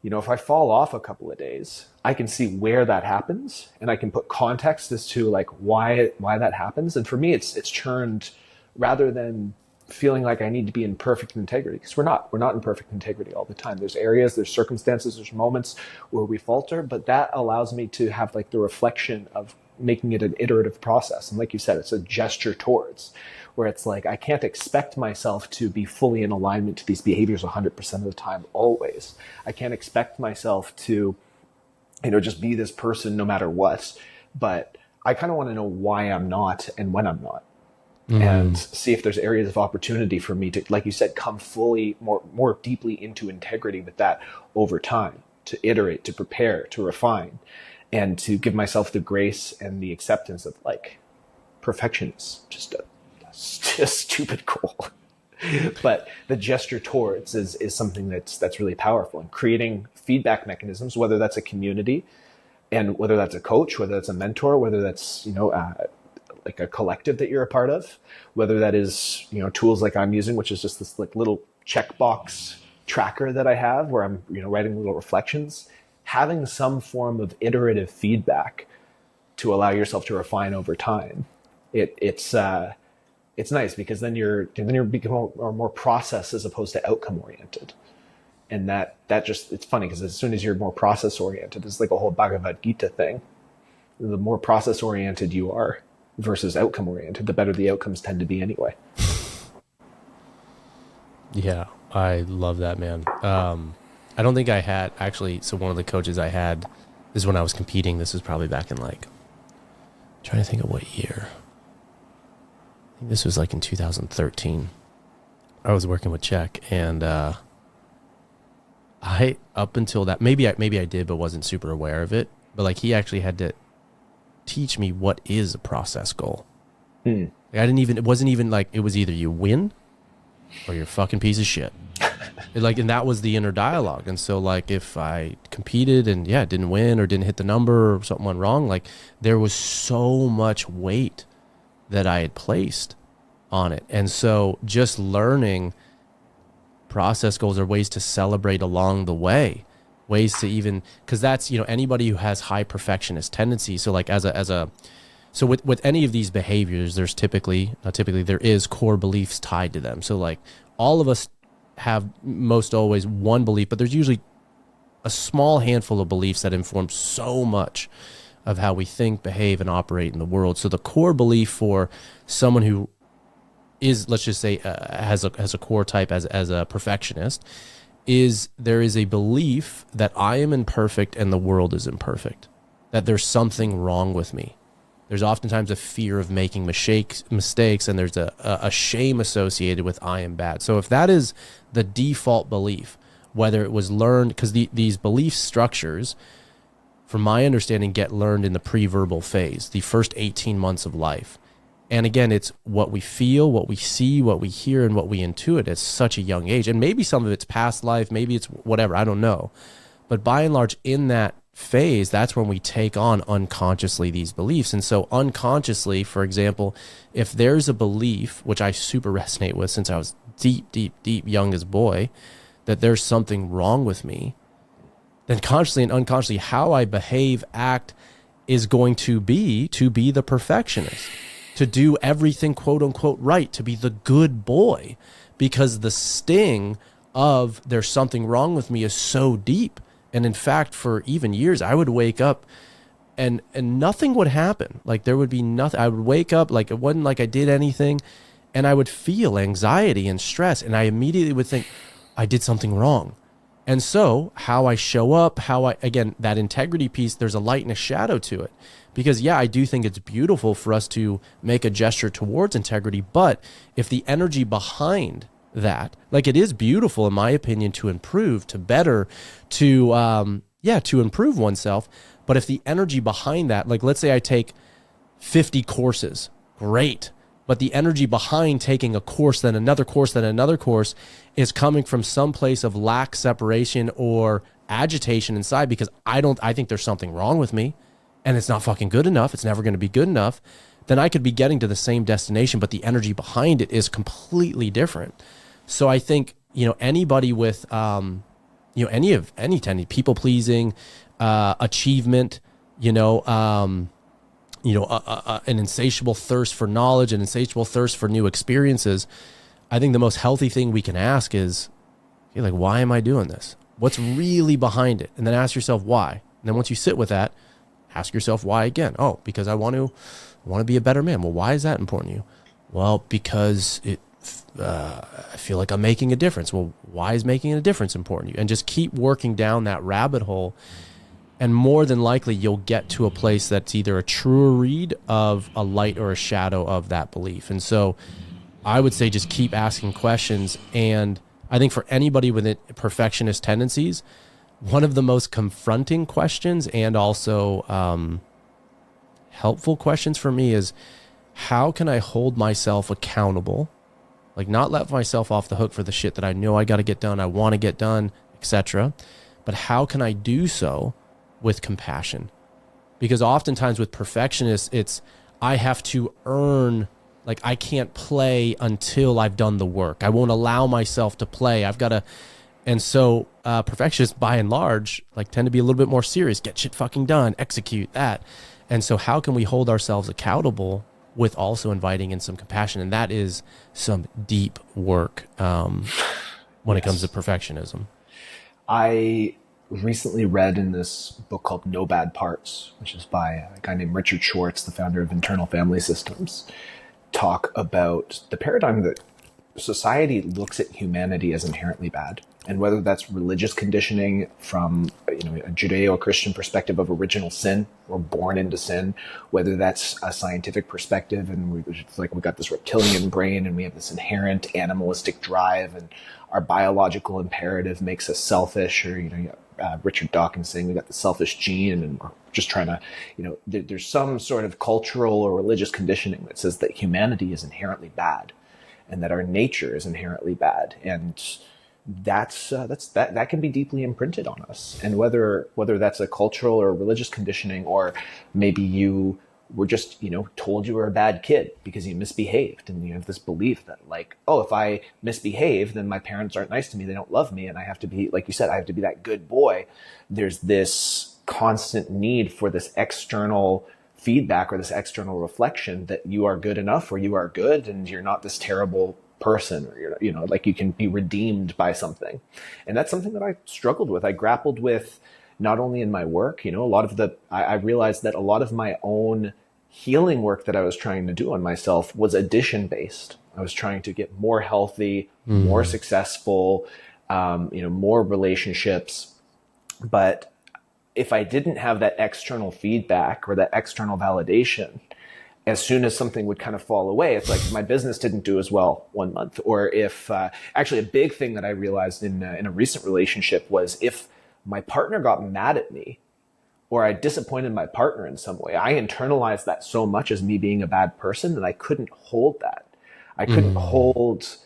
if I fall off a couple of days, I can see where that happens, and I can put context as to like why that happens. And for me, it's churned, rather than feeling like I need to be in perfect integrity, because we're not in perfect integrity all the time. There's areas, there's circumstances, there's moments where we falter, but that allows me to have like the reflection of making it an iterative process. And like you said, it's a gesture towards, where it's like, I can't expect myself to be fully in alignment to these behaviors 100% of the time, always. I can't expect myself to, just be this person no matter what, but I kind of want to know why I'm not and when I'm not. And see if there's areas of opportunity for me to, like you said, come fully, more deeply into integrity with that over time, to iterate, to prepare, to refine, and to give myself the grace and the acceptance of like, perfection is just a stupid goal. But the gesture towards is something that's really powerful, and creating feedback mechanisms, whether that's a community, and whether that's a coach, whether that's a mentor, whether that's, like a collective that you're a part of, whether that is, tools like I'm using, which is just this like little checkbox tracker that I have where I'm, writing little reflections, having some form of iterative feedback to allow yourself to refine over time. It's nice, because then you're becoming more process as opposed to outcome oriented. And that just, it's funny because as soon as you're more process oriented, it's like a whole Bhagavad Gita thing. The more process oriented you are versus outcome oriented, the better the outcomes tend to be anyway. Yeah, I love that, man. I don't think I had actually. So one of the coaches I had, this is when I was competing. This was probably back in like, I'm trying to think of what year. I think this was like in 2013. I was working with Czech, and I, up until that, maybe I did, but wasn't super aware of it. But like, he actually had to teach me what is a process goal. Hmm. Like, it wasn't even like, it was either you win or you're a fucking piece of shit. And that was the inner dialogue. And so like, if I competed and didn't win or didn't hit the number or something went wrong, like there was so much weight that I had placed on it. And so just learning process goals are ways to celebrate along the way, ways to even, because that's, anybody who has high perfectionist tendencies. So like so with any of these behaviors, there's there is core beliefs tied to them. So like all of us have most always one belief, but there's usually a small handful of beliefs that inform so much of how we think, behave, and operate in the world. So the core belief for someone who is, let's just say, has a core type as a perfectionist, is there is a belief that I am imperfect and the world is imperfect, that there's something wrong with me. There's oftentimes a fear of making mistakes, and there's a shame associated with I am bad. So if that is the default belief, whether it was learned, because these belief structures, from my understanding, get learned in the pre-verbal phase, the first 18 months of life. And again, it's what we feel, what we see, what we hear, and what we intuit at such a young age. And maybe some of it's past life, maybe it's whatever, I don't know. But by and large, in that phase, that's when we take on unconsciously these beliefs. And so unconsciously, for example, if there's a belief, which I super resonate with since I was deep youngest boy, that there's something wrong with me, then consciously and unconsciously, how I behave, act is going to be the perfectionist, to do everything quote unquote right, to be the good boy, because the sting of there's something wrong with me is so deep. And in fact, for even years, I would wake up and nothing would happen. Like there would be nothing. I would wake up, like it wasn't like I did anything, and I would feel anxiety and stress. And I immediately would think I did something wrong. And so how I show up, again, that integrity piece, there's a light and a shadow to it. Because I do think it's beautiful for us to make a gesture towards integrity. But if the energy behind that, like it is beautiful in my opinion to improve, to better, to improve oneself. But if the energy behind that, like let's say I take 50 courses, great. But the energy behind taking a course, then another course, then another course is coming from some place of lack, separation, or agitation inside, because I think there's something wrong with me and it's not fucking good enough. It's never going to be good enough. Then I could be getting to the same destination, but the energy behind it is completely different. So I think, anybody with, any tendency, people pleasing, achievement, an insatiable thirst for knowledge, an insatiable thirst for new experiences. I think the most healthy thing we can ask is, like, why am I doing this? What's really behind it? And then ask yourself why. And then once you sit with that, ask yourself why again. Oh, because I want to be a better man. Well, why is that important to you? Well, because I feel like I'm making a difference. Well, why is making a difference important to you? And just keep working down that rabbit hole. And more than likely, you'll get to a place that's either a truer read of a light or a shadow of that belief. And so I would say just keep asking questions. And I think for anybody with perfectionist tendencies, one of the most confronting questions and also helpful questions for me is, how can I hold myself accountable? Like, not let myself off the hook for the shit that I know I got to get done, I want to get done, etc. But how can I do so with compassion? Because oftentimes with perfectionists, it's I have to earn, like I can't play until I've done the work. I won't allow myself to play. I've got to. And so perfectionists, by and large, like tend to be a little bit more serious. Get shit fucking done. Execute that. And so how can we hold ourselves accountable with also inviting in some compassion? And that is some deep work when it comes to perfectionism. I recently read in this book called No Bad Parts, which is by a guy named Richard Schwartz, the founder of Internal Family Systems, talk about the paradigm that society looks at humanity as inherently bad. And whether that's religious conditioning from a Judeo-Christian perspective of original sin, we're born into sin, whether that's a scientific perspective and we got this reptilian brain and we have this inherent animalistic drive and our biological imperative makes us selfish, or Richard Dawkins saying we got the selfish gene, and we're just trying to, there's some sort of cultural or religious conditioning that says that humanity is inherently bad, and that our nature is inherently bad, and that can be deeply imprinted on us. And whether that's a cultural or religious conditioning, or maybe you were just, told you were a bad kid because you misbehaved, and you have this belief that like, oh, if I misbehave, then my parents aren't nice to me, they don't love me, and I have to be, like you said, I have to be that good boy. There's this constant need for this external feedback or this external reflection that you are good enough, or you are good, and you're not this terrible person, or like you can be redeemed by something. And that's something that I struggled with. I grappled with not only in my work, I realized that a lot of my own healing work that I was trying to do on myself was addition based. I was trying to get more healthy, more successful, more relationships. But if I didn't have that external feedback or that external validation, as soon as something would kind of fall away, it's like my business didn't do as well one month. Or if actually a big thing that I realized in a recent relationship was if my partner got mad at me, or I disappointed my partner in some way, I internalized that so much as me being a bad person that I couldn't hold that. I couldn't hold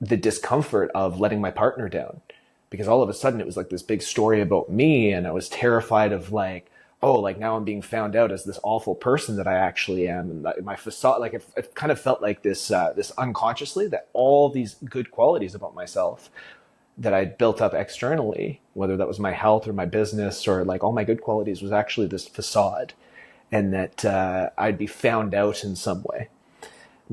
the discomfort of letting my partner down, because all of a sudden it was like this big story about me, and I was terrified of like, oh, like now I'm being found out as this awful person that I actually am. And my facade, like it kind of felt like this unconsciously, that all these good qualities about myself that I built up externally, whether that was my health or my business or like all my good qualities, was actually this facade, and that I'd be found out in some way,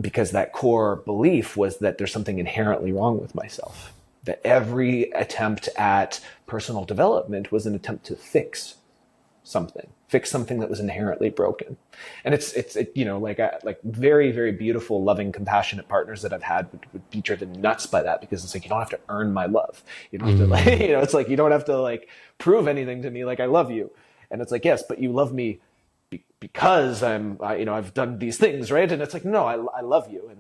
because that core belief was that there's something inherently wrong with myself, that every attempt at personal development was an attempt to fix something that was inherently broken. And it's like very, very beautiful, loving, compassionate partners that I've had would be driven nuts by that, because it's like, you don't have to earn my love. You don't have to like, it's like, you don't have to like prove anything to me. Like, I love you. And it's like, yes, but you love me because I've done these things, right? And it's like, no, I love you.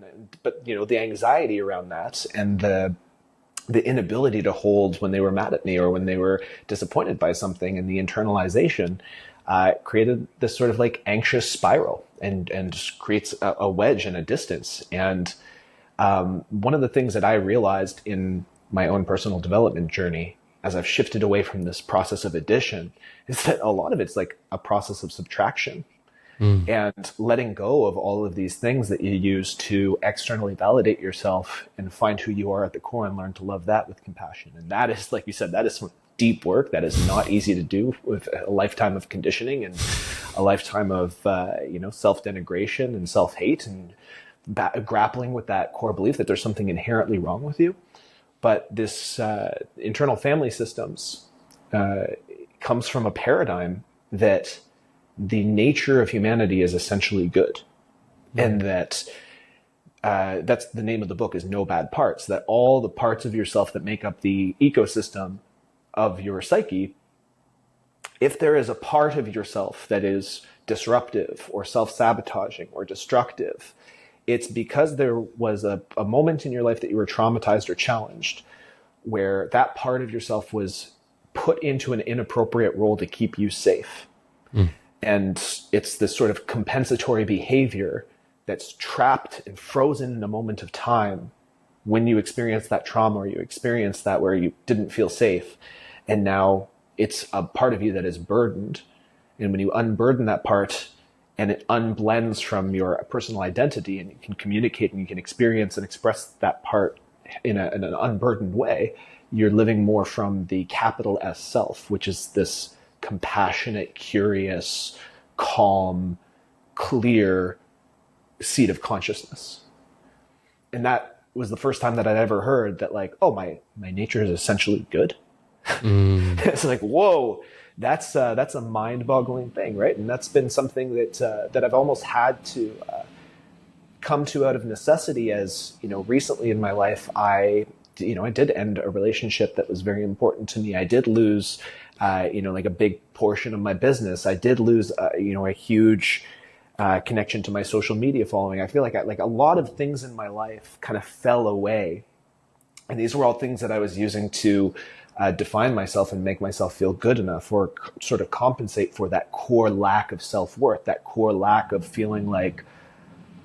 But the anxiety around that, and the inability to hold when they were mad at me or when they were disappointed by something, and the internalization created this sort of like anxious spiral, and just creates a wedge and a distance. And one of the things that I realized in my own personal development journey, as I've shifted away from this process of addition, is that a lot of it's like a process of subtraction. And letting go of all of these things that you use to externally validate yourself and find who you are at the core, and learn to love that with compassion. And that is, like you said, that is some deep work that is not easy to do with a lifetime of conditioning and a lifetime of self-denigration and self-hate, and grappling with that core belief that there's something inherently wrong with you. But this internal family systems comes from a paradigm that the nature of humanity is essentially good. And that that's the name of the book, is No Bad Parts, that all the parts of yourself that make up the ecosystem of your psyche, if there is a part of yourself that is disruptive or self-sabotaging or destructive, it's because there was a moment in your life that you were traumatized or challenged, where that part of yourself was put into an inappropriate role to keep you safe. And it's this sort of compensatory behavior that's trapped and frozen in a moment of time when you experience that trauma, or you experience that where you didn't feel safe. And now it's a part of you that is burdened. And when you unburden that part, and it unblends from your personal identity, and you can communicate and you can experience and express that part in an unburdened way, you're living more from the capital S self, which is this compassionate, curious, calm, clear seat of consciousness. And that was the first time that I'd ever heard that, like, oh, my nature is essentially good. It's like, whoa, that's a mind-boggling thing, right? And that's been something that I've almost had to come to out of necessity, as recently in my life, I did end a relationship that was very important to me. I did lose like a big portion of my business. I did lose, a huge connection to my social media following. I feel like a lot of things in my life kind of fell away. And these were all things that I was using to define myself and make myself feel good enough, or sort of compensate for that core lack of self-worth, that core lack of feeling like,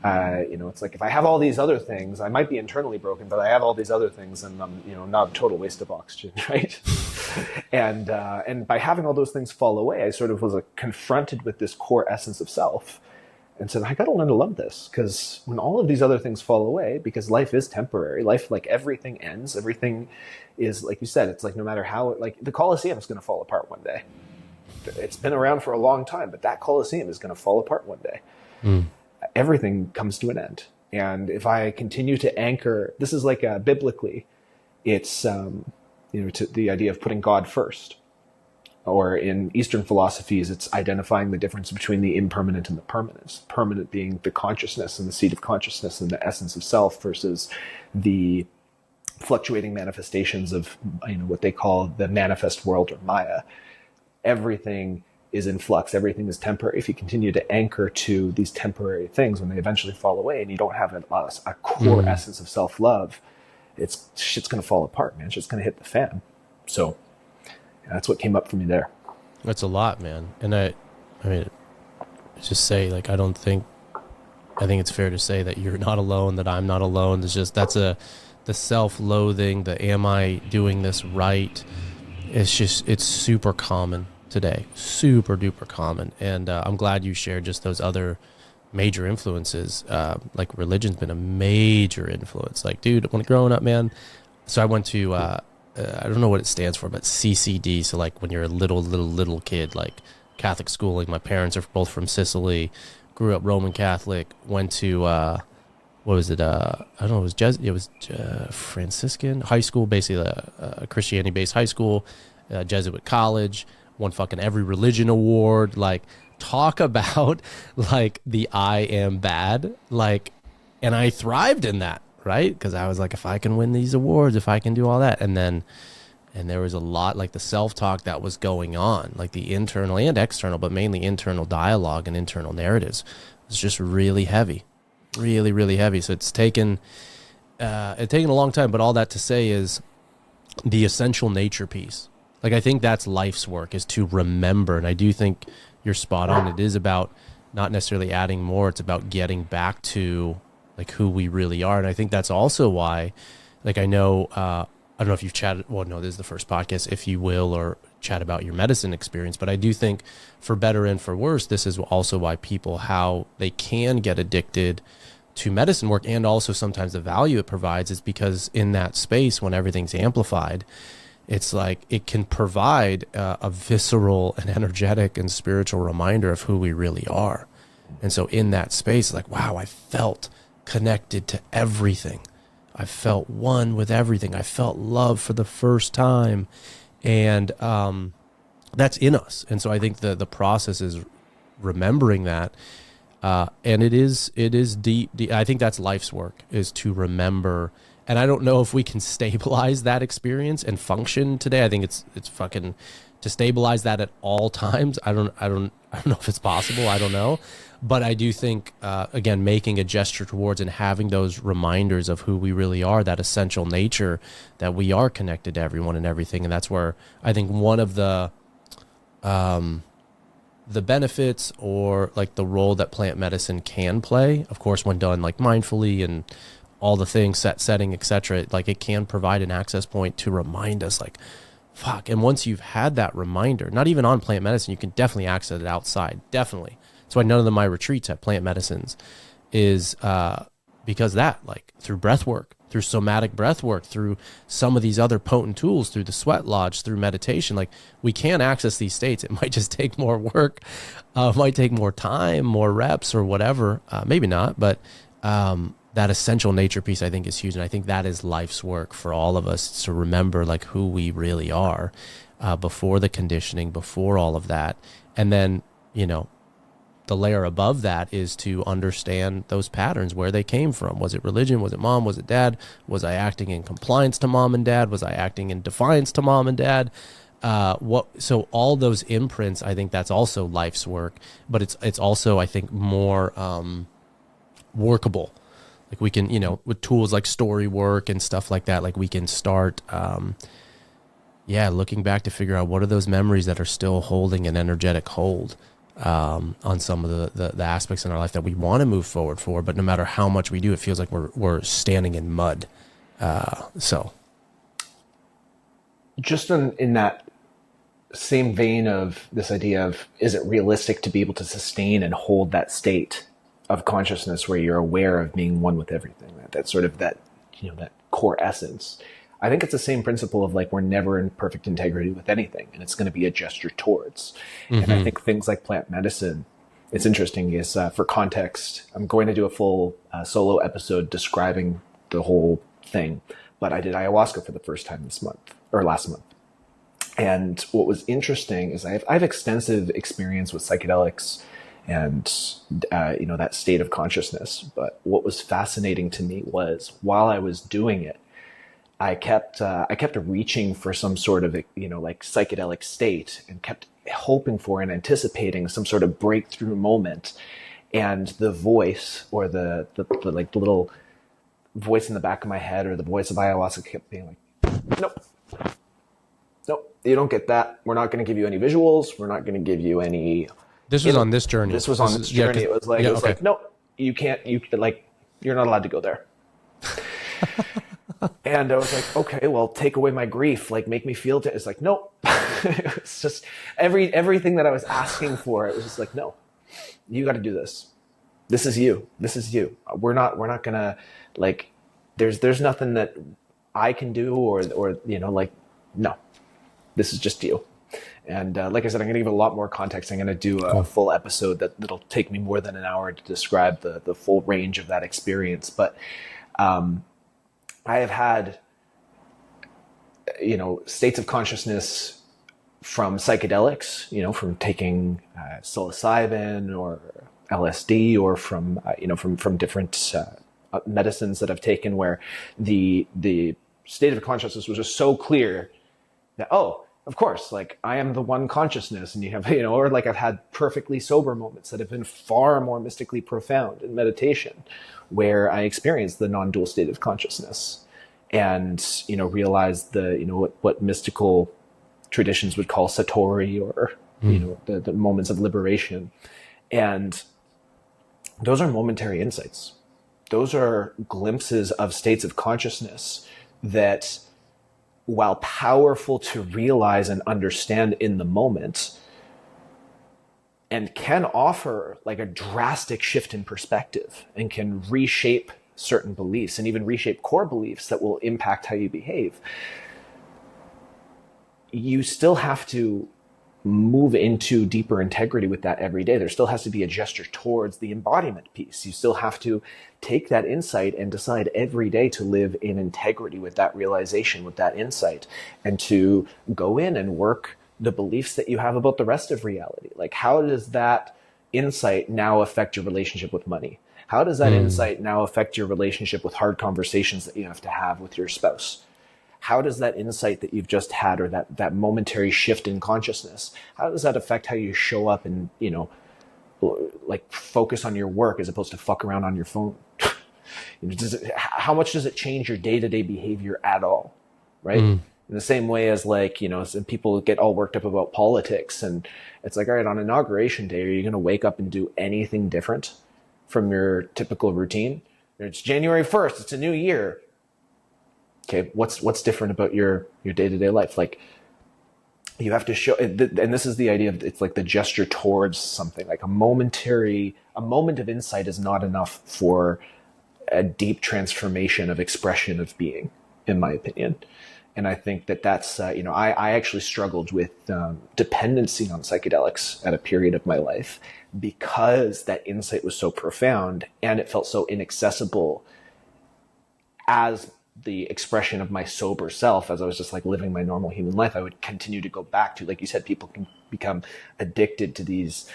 it's like if I have all these other things, I might be internally broken, but I have all these other things, and I'm, not a total waste of oxygen, right? And by having all those things fall away, I sort of was confronted with this core essence of self, and said, I got to learn to love this, because when all of these other things fall away, because life is temporary, life, like everything ends, everything is, like you said, it's like no matter how, like the Colosseum is going to fall apart one day. It's been around for a long time, but that Colosseum is going to fall apart one day. Everything comes to an end. And if I continue to anchor, this is like biblically, it's, to the idea of putting God first. Or in Eastern philosophies, it's identifying the difference between the impermanent and the permanent. Permanent being the consciousness and the seat of consciousness and the essence of self, versus the fluctuating manifestations of, what they call the manifest world, or Maya. Everything is in flux. Everything is temporary. If you continue to anchor to these temporary things, when they eventually fall away and you don't have a core essence of self-love, shit's going to fall apart, man. Shit's going to hit the fan. So that's what came up for me there. That's a lot, man. And I mean, just say, like, I think it's fair to say that you're not alone, that I'm not alone. It's just, the self-loathing, the am I doing this right? It's super common today, super duper common. And I'm glad you shared just those other major influences. Like religion's been a major influence. Like, dude, when growing up, man, so I went to, I don't know what it stands for, but CCD. So like when you're a little kid, like Catholic schooling. My parents are both from Sicily, grew up Roman Catholic, went to, what was it? I don't know. It was Franciscan high school, basically a Christianity-based high school, Jesuit college, won fucking every religion award. Like, talk about like the I am bad, like, and I thrived in that, right? Because I was like, if I can win these awards, if I can do all that, and there was a lot, like the self-talk that was going on, like the internal and external, but mainly internal dialogue and internal narratives was just really heavy, really, really heavy. So it's taken a long time, but all that to say is the essential nature piece. Like, I think that's life's work, is to remember. And I do think you're spot on. It is about not necessarily adding more. It's about getting back to like who we really are. And I think that's also why, like, I know, I don't know if you've chatted, well, no, this is the first podcast, if you will, or chat about your medicine experience. But I do think, for better and for worse, this is also why people, how they can get addicted to medicine work, and also sometimes the value it provides, is because in that space, when everything's amplified, it's like it can provide a visceral and energetic and spiritual reminder of who we really are. And so in that space, like, wow, I felt connected to everything. I felt one with everything. I felt love for the first time. And that's in us. And so I think the process is remembering that. And it is deep. I think that's life's work, is to remember. And I don't know if we can stabilize that experience and function today. I think it's fucking to stabilize that at all times. I don't know if it's possible. I don't know. But I do think, again, making a gesture towards and having those reminders of who we really are, that essential nature, that we are connected to everyone and everything. And that's where I think one of the benefits, or like the role that plant medicine can play, of course, when done like mindfully and all the things, setting, etc., like it can provide an access point to remind us, like, fuck. And once you've had that reminder, not even on plant medicine, you can definitely access it outside. Definitely. That's why none of my retreats have plant medicines, is because that, like, through breath work, through somatic breath work, through some of these other potent tools, through the sweat lodge, through meditation, like, we can access these states. It might just take more work, might take more time, more reps, or whatever. Maybe not, but that essential nature piece, I think, is huge. And I think that is life's work for all of us, to remember like who we really are before the conditioning, before all of that. And then, the layer above that is to understand those patterns, where they came from. Was it religion? Was it mom? Was it dad? Was I acting in compliance to mom and dad? Was I acting in defiance to mom and dad? So all those imprints, I think that's also life's work, but it's also, I think, more workable. Like, we can, with tools like story work and stuff like that, like we can start, yeah, looking back to figure out what are those memories that are still holding an energetic hold on some of the aspects in our life that we want to move forward for, but no matter how much we do, it feels like we're standing in mud. So just in that same vein of this idea of, is it realistic to be able to sustain and hold that state of consciousness where you're aware of being one with everything, that sort of that core essence. I think it's the same principle of like, we're never in perfect integrity with anything, and it's going to be a gesture towards. And I think things like plant medicine, it's interesting is, for context, I'm going to do a full solo episode describing the whole thing, but I did ayahuasca for the first time last month. And what was interesting is I have extensive experience with psychedelics and, that state of consciousness. But what was fascinating to me was, while I was doing it, I kept reaching for some sort of, like psychedelic state, and kept hoping for and anticipating some sort of breakthrough moment. And the voice, or the little voice in the back of my head, or the voice of ayahuasca, kept being like, nope, you don't get that. We're not going to give you any visuals. We're not going to give you any. This was on this journey. This was on this journey. It was like, no, you can't. You're not allowed to go there. And I was like, okay, well, take away my grief. Like, make me feel it. It's like, nope. It's just everything that I was asking for. It was just like, no, you got to do this. This is you. This is you. We're not gonna, like, there's nothing that I can do or no, this is just you. And like I said, I'm going to give a lot more context. I'm going to do a full episode that'll take me more than an hour to describe the full range of that experience. But I have had, states of consciousness from psychedelics, from taking psilocybin or LSD, or from different medicines that I've taken, where the state of consciousness was just so clear that, oh, of course, like, I am the one consciousness. And you have, or like, I've had perfectly sober moments that have been far more mystically profound in meditation, where I experienced the non-dual state of consciousness, and, realized what mystical traditions would call satori, or, the moments of liberation. And those are momentary insights. Those are glimpses of states of consciousness that, while powerful to realize and understand in the moment, and can offer like a drastic shift in perspective, and can reshape certain beliefs, and even reshape core beliefs that will impact how you behave, you still have to move into deeper integrity with that every day. There still has to be a gesture towards the embodiment piece. You still have to take that insight and decide every day to live in integrity with that realization, with that insight, and to go in and work the beliefs that you have about the rest of reality. Like, how does that insight now affect your relationship with money? How does that insight now affect your relationship with hard conversations that you have to have with your spouse? How does that insight that you've just had, or that momentary shift in consciousness, how does that affect how you show up and, like, focus on your work as opposed to fuck around on your phone? How much does it change your day-to-day behavior at all? Right? In the same way as, like, some people get all worked up about politics, and it's like, all right, on inauguration day, are you going to wake up and do anything different from your typical routine? It's January 1st. It's a new year. Okay, what's different about your day-to-day life? Like, you have to show, and this is the idea of, it's like the gesture towards something. Like, a moment of insight is not enough for a deep transformation of expression of being, in my opinion. And I think that's, I actually struggled with dependency on psychedelics at a period of my life, because that insight was so profound and it felt so inaccessible as the expression of my sober self. As I was just like living my normal human life, I would continue to go back to, like you said, people can become addicted to these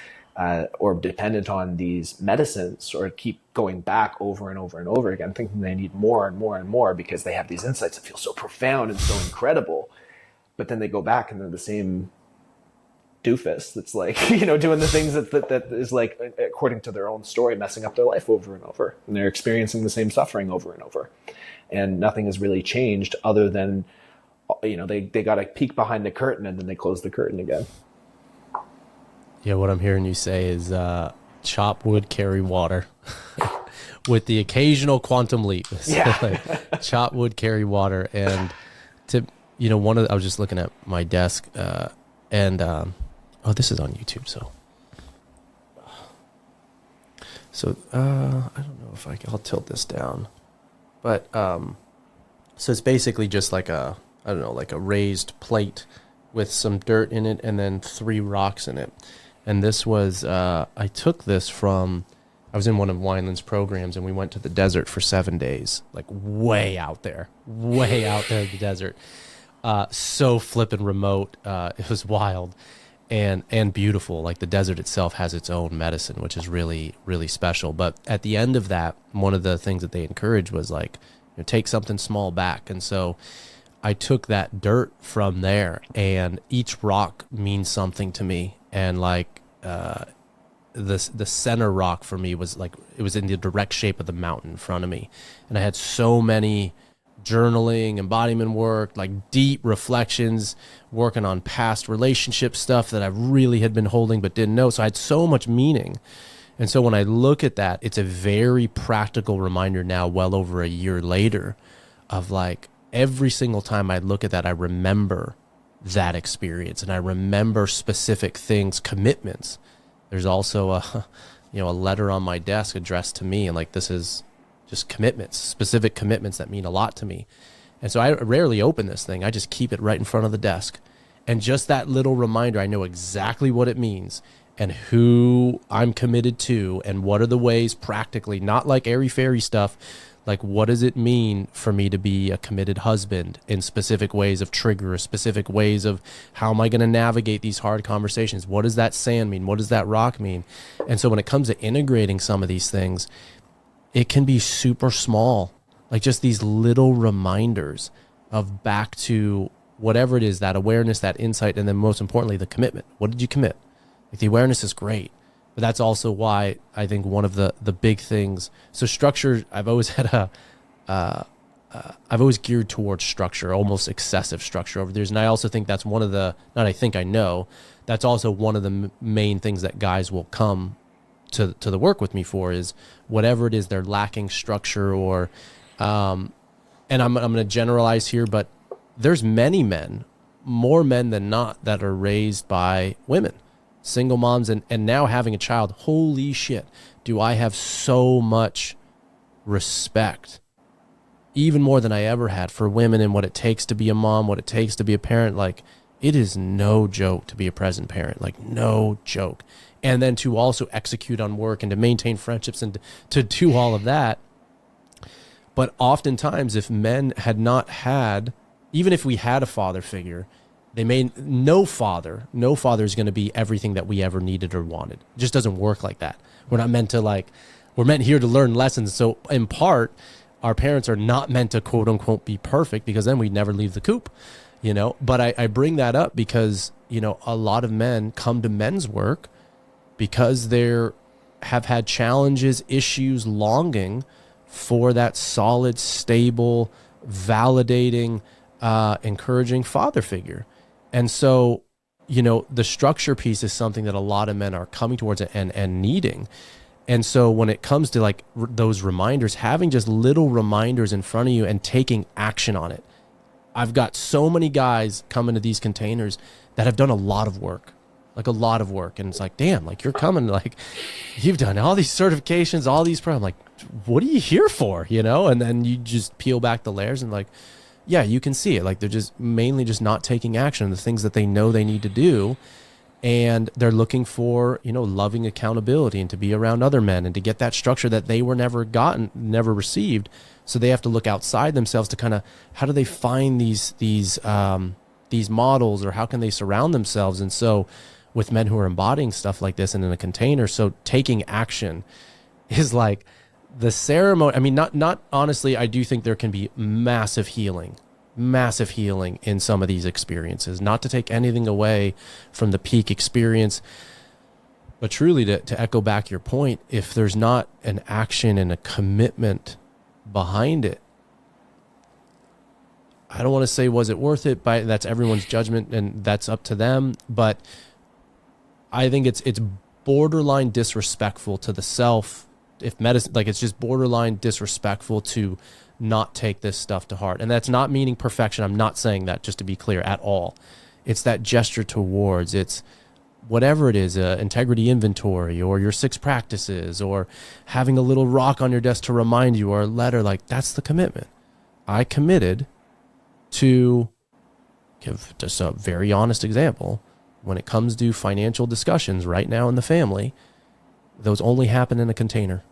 or dependent on these medicines, or keep going back over and over and over again, thinking they need more and more and more because they have these insights that feel so profound and so incredible. But then they go back and they're the same doofus that's like, doing the things that is, like, according to their own story, messing up their life over and over. And they're experiencing the same suffering over and over. And nothing has really changed, other than they got to peek behind the curtain and then they close the curtain again. Yeah, what I'm hearing you say is chop wood, carry water, with the occasional quantum leap. Yeah. Like, chop wood, carry water, and I was just looking at my desk, and this is on YouTube, so I don't know if I'll tilt this down, but so it's basically just like a raised plate with some dirt in it and then 3 rocks in it. And this was, I took this from, I was in one of Wineland's programs, and we went to the desert for 7 days, like way out there in the desert. So flippin' remote. It was wild and beautiful. Like, the desert itself has its own medicine, which is really, really special. But at the end of that, one of the things that they encouraged was like, take something small back. And so I took that dirt from there, and each rock means something to me. And like the center rock for me was like, it was in the direct shape of the mountain in front of me. And I had so many journaling, embodiment work, like deep reflections, working on past relationship stuff that I really had been holding but didn't know. So I had so much meaning. And so when I look at that, it's a very practical reminder now, well over a year later, of like, every single time I look at that, I remember that experience, and I remember specific things, commitments. There's also a letter on my desk addressed to me, and like, this is just commitments, specific commitments that mean a lot to me. And so I rarely open this thing. I just keep it right in front of the desk, and just that little reminder, I know exactly what it means and who I'm committed to, and what are the ways practically, not like airy-fairy stuff. Like, what does it mean for me to be a committed husband in specific ways of trigger, specific ways of how am I going to navigate these hard conversations? What does that sand mean? What does that rock mean? And so when it comes to integrating some of these things, it can be super small, like just these little reminders of back to whatever it is, that awareness, that insight, and then most importantly, the commitment. What did you commit? Like, the awareness is great. But that's also why I think one of the big things. So structure, I've always had I've always geared towards structure, almost excessive structure over the years. And I also think that's one of the, not I think I know, that's also one of the main things that guys will come to the work with me for, is whatever it is they're lacking structure or, and I'm going to generalize here, but there's many men, more men than not, that are raised by women. Single moms, and now having a child. Holy shit, do I have so much respect, even more than I ever had, for women and what it takes to be a mom, what it takes to be a parent. Like, it is no joke to be a present parent, like no joke. And then to also execute on work and to maintain friendships and to do all of that. But oftentimes, if men had not had, even if we had a father figure, no father is going to be everything that we ever needed or wanted. It just doesn't work like that. We're not meant to, like, we're meant here to learn lessons. So in part, our parents are not meant to quote unquote be perfect, because then we'd never leave the coop, but I bring that up because, a lot of men come to men's work because have had challenges, issues, longing for that solid, stable, validating, encouraging father figure. And so, the structure piece is something that a lot of men are coming towards and needing. And so when it comes to like those reminders, having just little reminders in front of you and taking action on it. I've got so many guys coming to these containers that have done a lot of work, like a lot of work. And it's like, damn, like, you're coming, like, you've done all these certifications, all these programs. Like, what are you here for? And then you just peel back the layers and like, yeah, you can see it. Like, they're just mainly just not taking action on the things that they know they need to do. And they're looking for, loving accountability and to be around other men and to get that structure that they were never received. So they have to look outside themselves to kind of, how do they find these models, or how can they surround themselves? And so with men who are embodying stuff like this and in a container, so taking action is like the ceremony. I mean, not honestly, I do think there can be massive healing in some of these experiences, not to take anything away from the peak experience, but truly to echo back your point, if there's not an action and a commitment behind it, I don't want to say was it worth it, but that's everyone's judgment and that's up to them. But I think it's borderline disrespectful to the self. If medicine, like it's just borderline disrespectful to not take this stuff to heart. And that's not meaning perfection. I'm not saying that, just to be clear, at all. It's that gesture towards, it's whatever it is, integrity inventory or your 6 practices or having a little rock on your desk to remind you or a letter, like that's the commitment. I committed to give just a very honest example. When it comes to financial discussions right now in the family, those only happen in a container.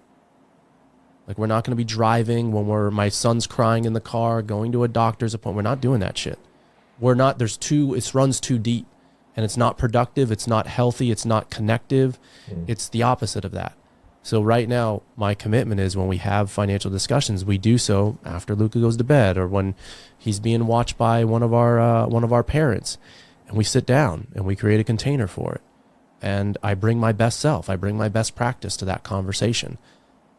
Like we're not going to be driving when my son's crying in the car, going to a doctor's appointment. We're not doing that shit. We're not, it runs too deep and it's not productive. It's not healthy. It's not connective. It's the opposite of that. So right now, my commitment is when we have financial discussions, we do so after Luca goes to bed or when he's being watched by one of our parents, and we sit down and we create a container for it. And I bring my best self. I bring my best practice to that conversation,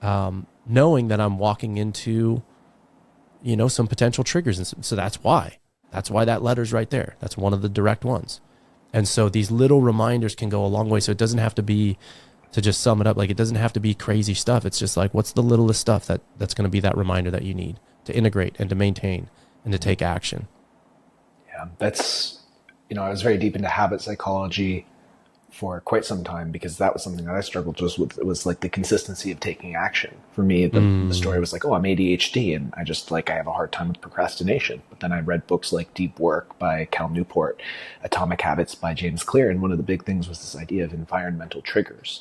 knowing that I'm walking into, some potential triggers. And so that's why that letter's right there. That's one of the direct ones. And so these little reminders can go a long way. So it doesn't have to be, to just sum it up, like it doesn't have to be crazy stuff. It's just like, what's the littlest stuff that's going to be that reminder that you need to integrate and to maintain and to take action? Yeah, that's, I was very deep into habit psychology for quite some time because that was something that I struggled with. It was like the consistency of taking action. For me, the story was like, oh, I'm ADHD and I have a hard time with procrastination. But then I read books like Deep Work by Cal Newport, Atomic Habits by James Clear. And one of the big things was this idea of environmental triggers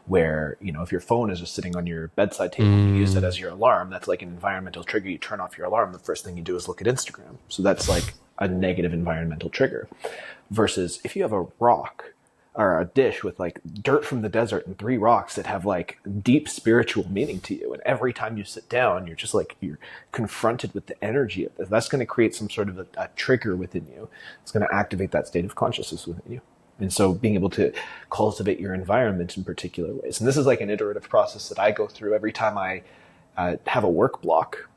where, if your phone is just sitting on your bedside table and you use it as your alarm, that's like an environmental trigger. You turn off your alarm. The first thing you do is look at Instagram. So that's like a negative environmental trigger versus if you have a rock or a dish with like dirt from the desert and 3 rocks that have like deep spiritual meaning to you. And every time you sit down, you're just like, you're confronted with the energy of this. That's going to create some sort of a trigger within you. It's going to activate that state of consciousness within you. And so being able to cultivate your environment in particular ways. And this is like an iterative process that I go through every time I have a work block.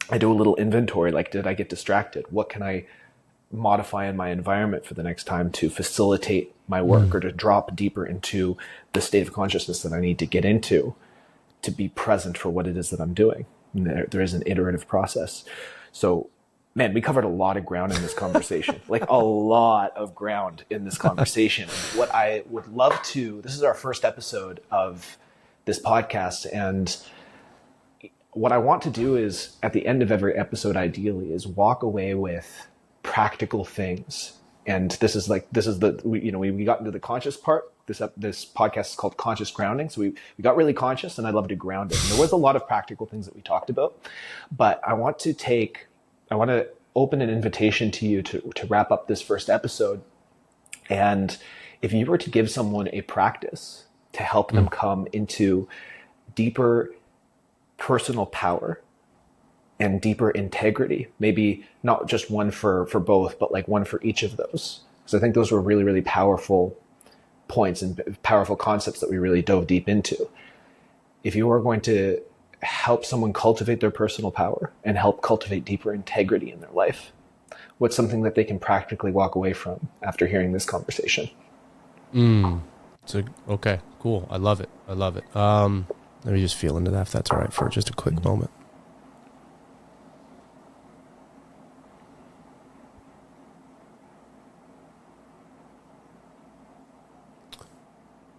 I do a little inventory, like, did I get distracted? What can I modify in my environment for the next time to facilitate my work or to drop deeper into the state of consciousness that I need to get into to be present for what it is that I'm doing. And there is an iterative process. So, man, we covered a lot of ground in this conversation, like a lot of ground in this conversation. What I would love to, this is our first episode of this podcast. And what I want to do is at the end of every episode, ideally, is walk away with practical things. And this is we got into the conscious part. This podcast is called Conscious Grounding. So we got really conscious and I love to ground it. And there was a lot of practical things that we talked about, but I want to open an invitation to you to wrap up this first episode. And if you were to give someone a practice to help them come into deeper personal power and deeper integrity, maybe not just one for both, but like one for each of those. Because I think those were really, really powerful points and powerful concepts that we really dove deep into. If you are going to help someone cultivate their personal power and help cultivate deeper integrity in their life, what's something that they can practically walk away from after hearing this conversation? Okay, cool. I love it. Let me just feel into that if that's all right for just a quick moment.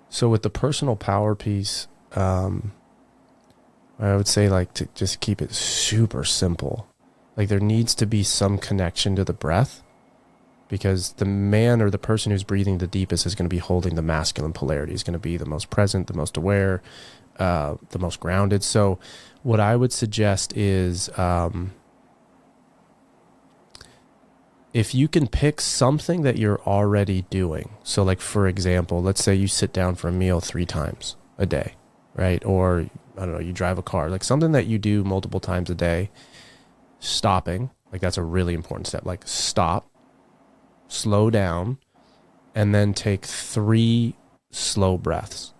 So with the personal power piece, I would say like to just keep it super simple. Like there needs to be some connection to the breath because the man or the person who's breathing the deepest is going to be holding the masculine polarity, is going to be the most present, the most aware, the most grounded. So what I would suggest is if you can pick something that you're already doing. So like, for example, let's say you sit down for a meal 3 times a day, right? Or I don't know, you drive a car, like something that you do multiple times a day, stopping, like that's a really important step. Like stop, slow down, and then take 3 slow breaths.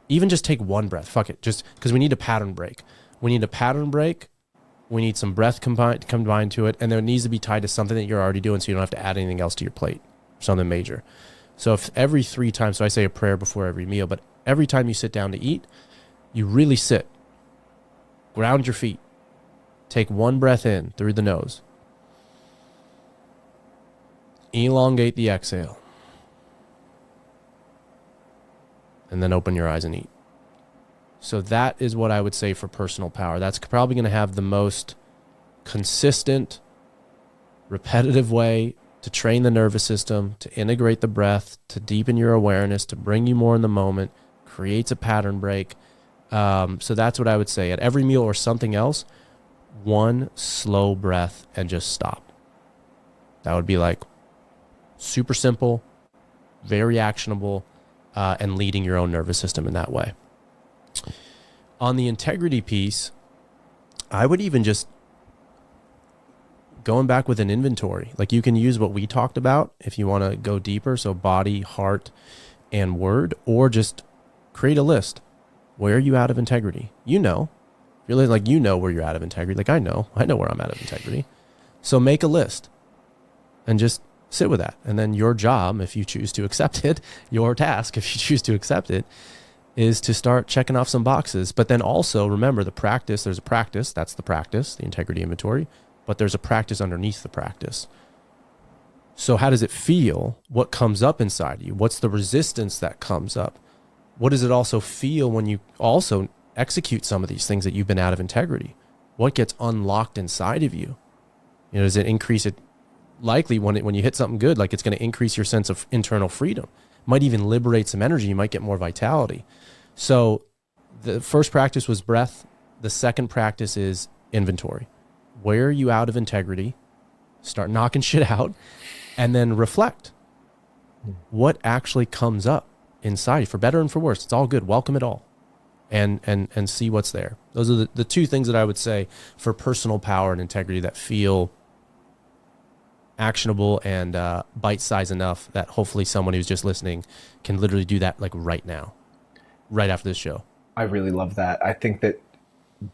Even just take 1 breath. Fuck it. Just because we need a pattern break. We need a pattern break We need some breath combined to it. And then it needs to be tied to something that you're already doing so you don't have to add anything else to your plate, something major. So if every 3 times, so I say a prayer before every meal, but every time you sit down to eat, you really sit, ground your feet, take 1 breath in through the nose, elongate the exhale, and then open your eyes and eat. So that is what I would say for personal power. That's probably going to have the most consistent, repetitive way to train the nervous system, to integrate the breath, to deepen your awareness, to bring you more in the moment, creates a pattern break. So that's what I would say. At every meal or something else, 1 slow breath and just stop. That would be like super simple, very actionable, and leading your own nervous system in that way. On the integrity piece, I would even just going back with an inventory. Like you can use what we talked about if you want to go deeper. So body, heart, and word, or just create a list. Where are you out of integrity? You know, really, like, you know where you're out of integrity. Like I know where I'm out of integrity. So make a list and just sit with that. And then your job, if you choose to accept it, your task, if you choose to accept it, is to start checking off some boxes. But then also remember the practice, there's a practice, that's the practice, the integrity inventory, but there's a practice underneath the practice. So how does it feel? What comes up inside you? What's the resistance that comes up? What does it also feel when you also execute some of these things that you've been out of integrity? What gets unlocked inside of you? You know, does it increase it? Likely when you hit something good, like it's going to increase your sense of internal freedom. Might even liberate some energy. You might get more vitality. So the first practice was breath. The second practice is inventory. Where are you out of integrity? Start knocking shit out and then reflect. What actually comes up inside you, for better and for worse? It's all good. Welcome it all and see what's there. Those are the 2 things that I would say for personal power and integrity that feel actionable and bite-sized enough that hopefully someone who's just listening can literally do that like right now, right after this show. I really love that. I think that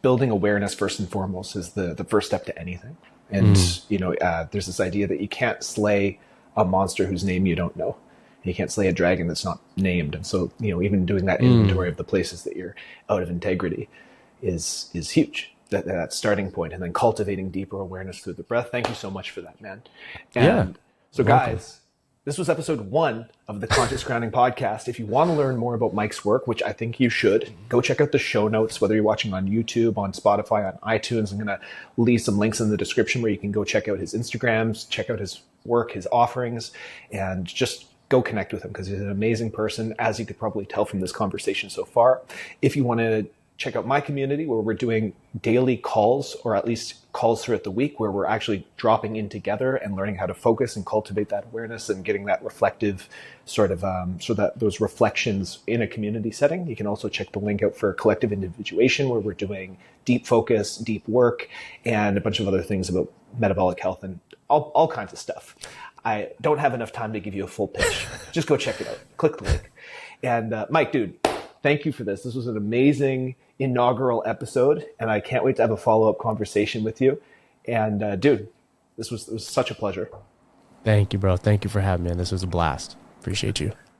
building awareness first and foremost is the first step to anything. And, there's this idea that you can't slay a monster whose name you don't know. You can't slay a dragon that's not named. And so, even doing that inventory of the places that you're out of integrity is huge. That starting point, and then cultivating deeper awareness through the breath. Thank you so much for that, man. And so guys, this was episode 1 of the Conscious Grounding Podcast. If you want to learn more about Mike's work, which I think you should, go check out the show notes, whether you're watching on YouTube, on Spotify, on iTunes. I'm going to leave some links in the description where you can go check out his Instagrams, check out his work, his offerings, and just go connect with him because he's an amazing person, as you could probably tell from this conversation so far. If you want to check out my community, where we're doing daily calls, or at least calls throughout the week, where we're actually dropping in together and learning how to focus and cultivate that awareness and getting that reflective sort of, so that those reflections in a community setting. You can also check the link out for collective individuation, where we're doing deep focus, deep work, and a bunch of other things about metabolic health and all kinds of stuff. I don't have enough time to give you a full pitch. Just go check it out. Click the link. And Mike, dude, thank you for this. This was an amazing inaugural episode, and I can't wait to have a follow-up conversation with you. And dude, it was such a pleasure. Thank you, bro. Thank you for having me. This was a blast. Appreciate you.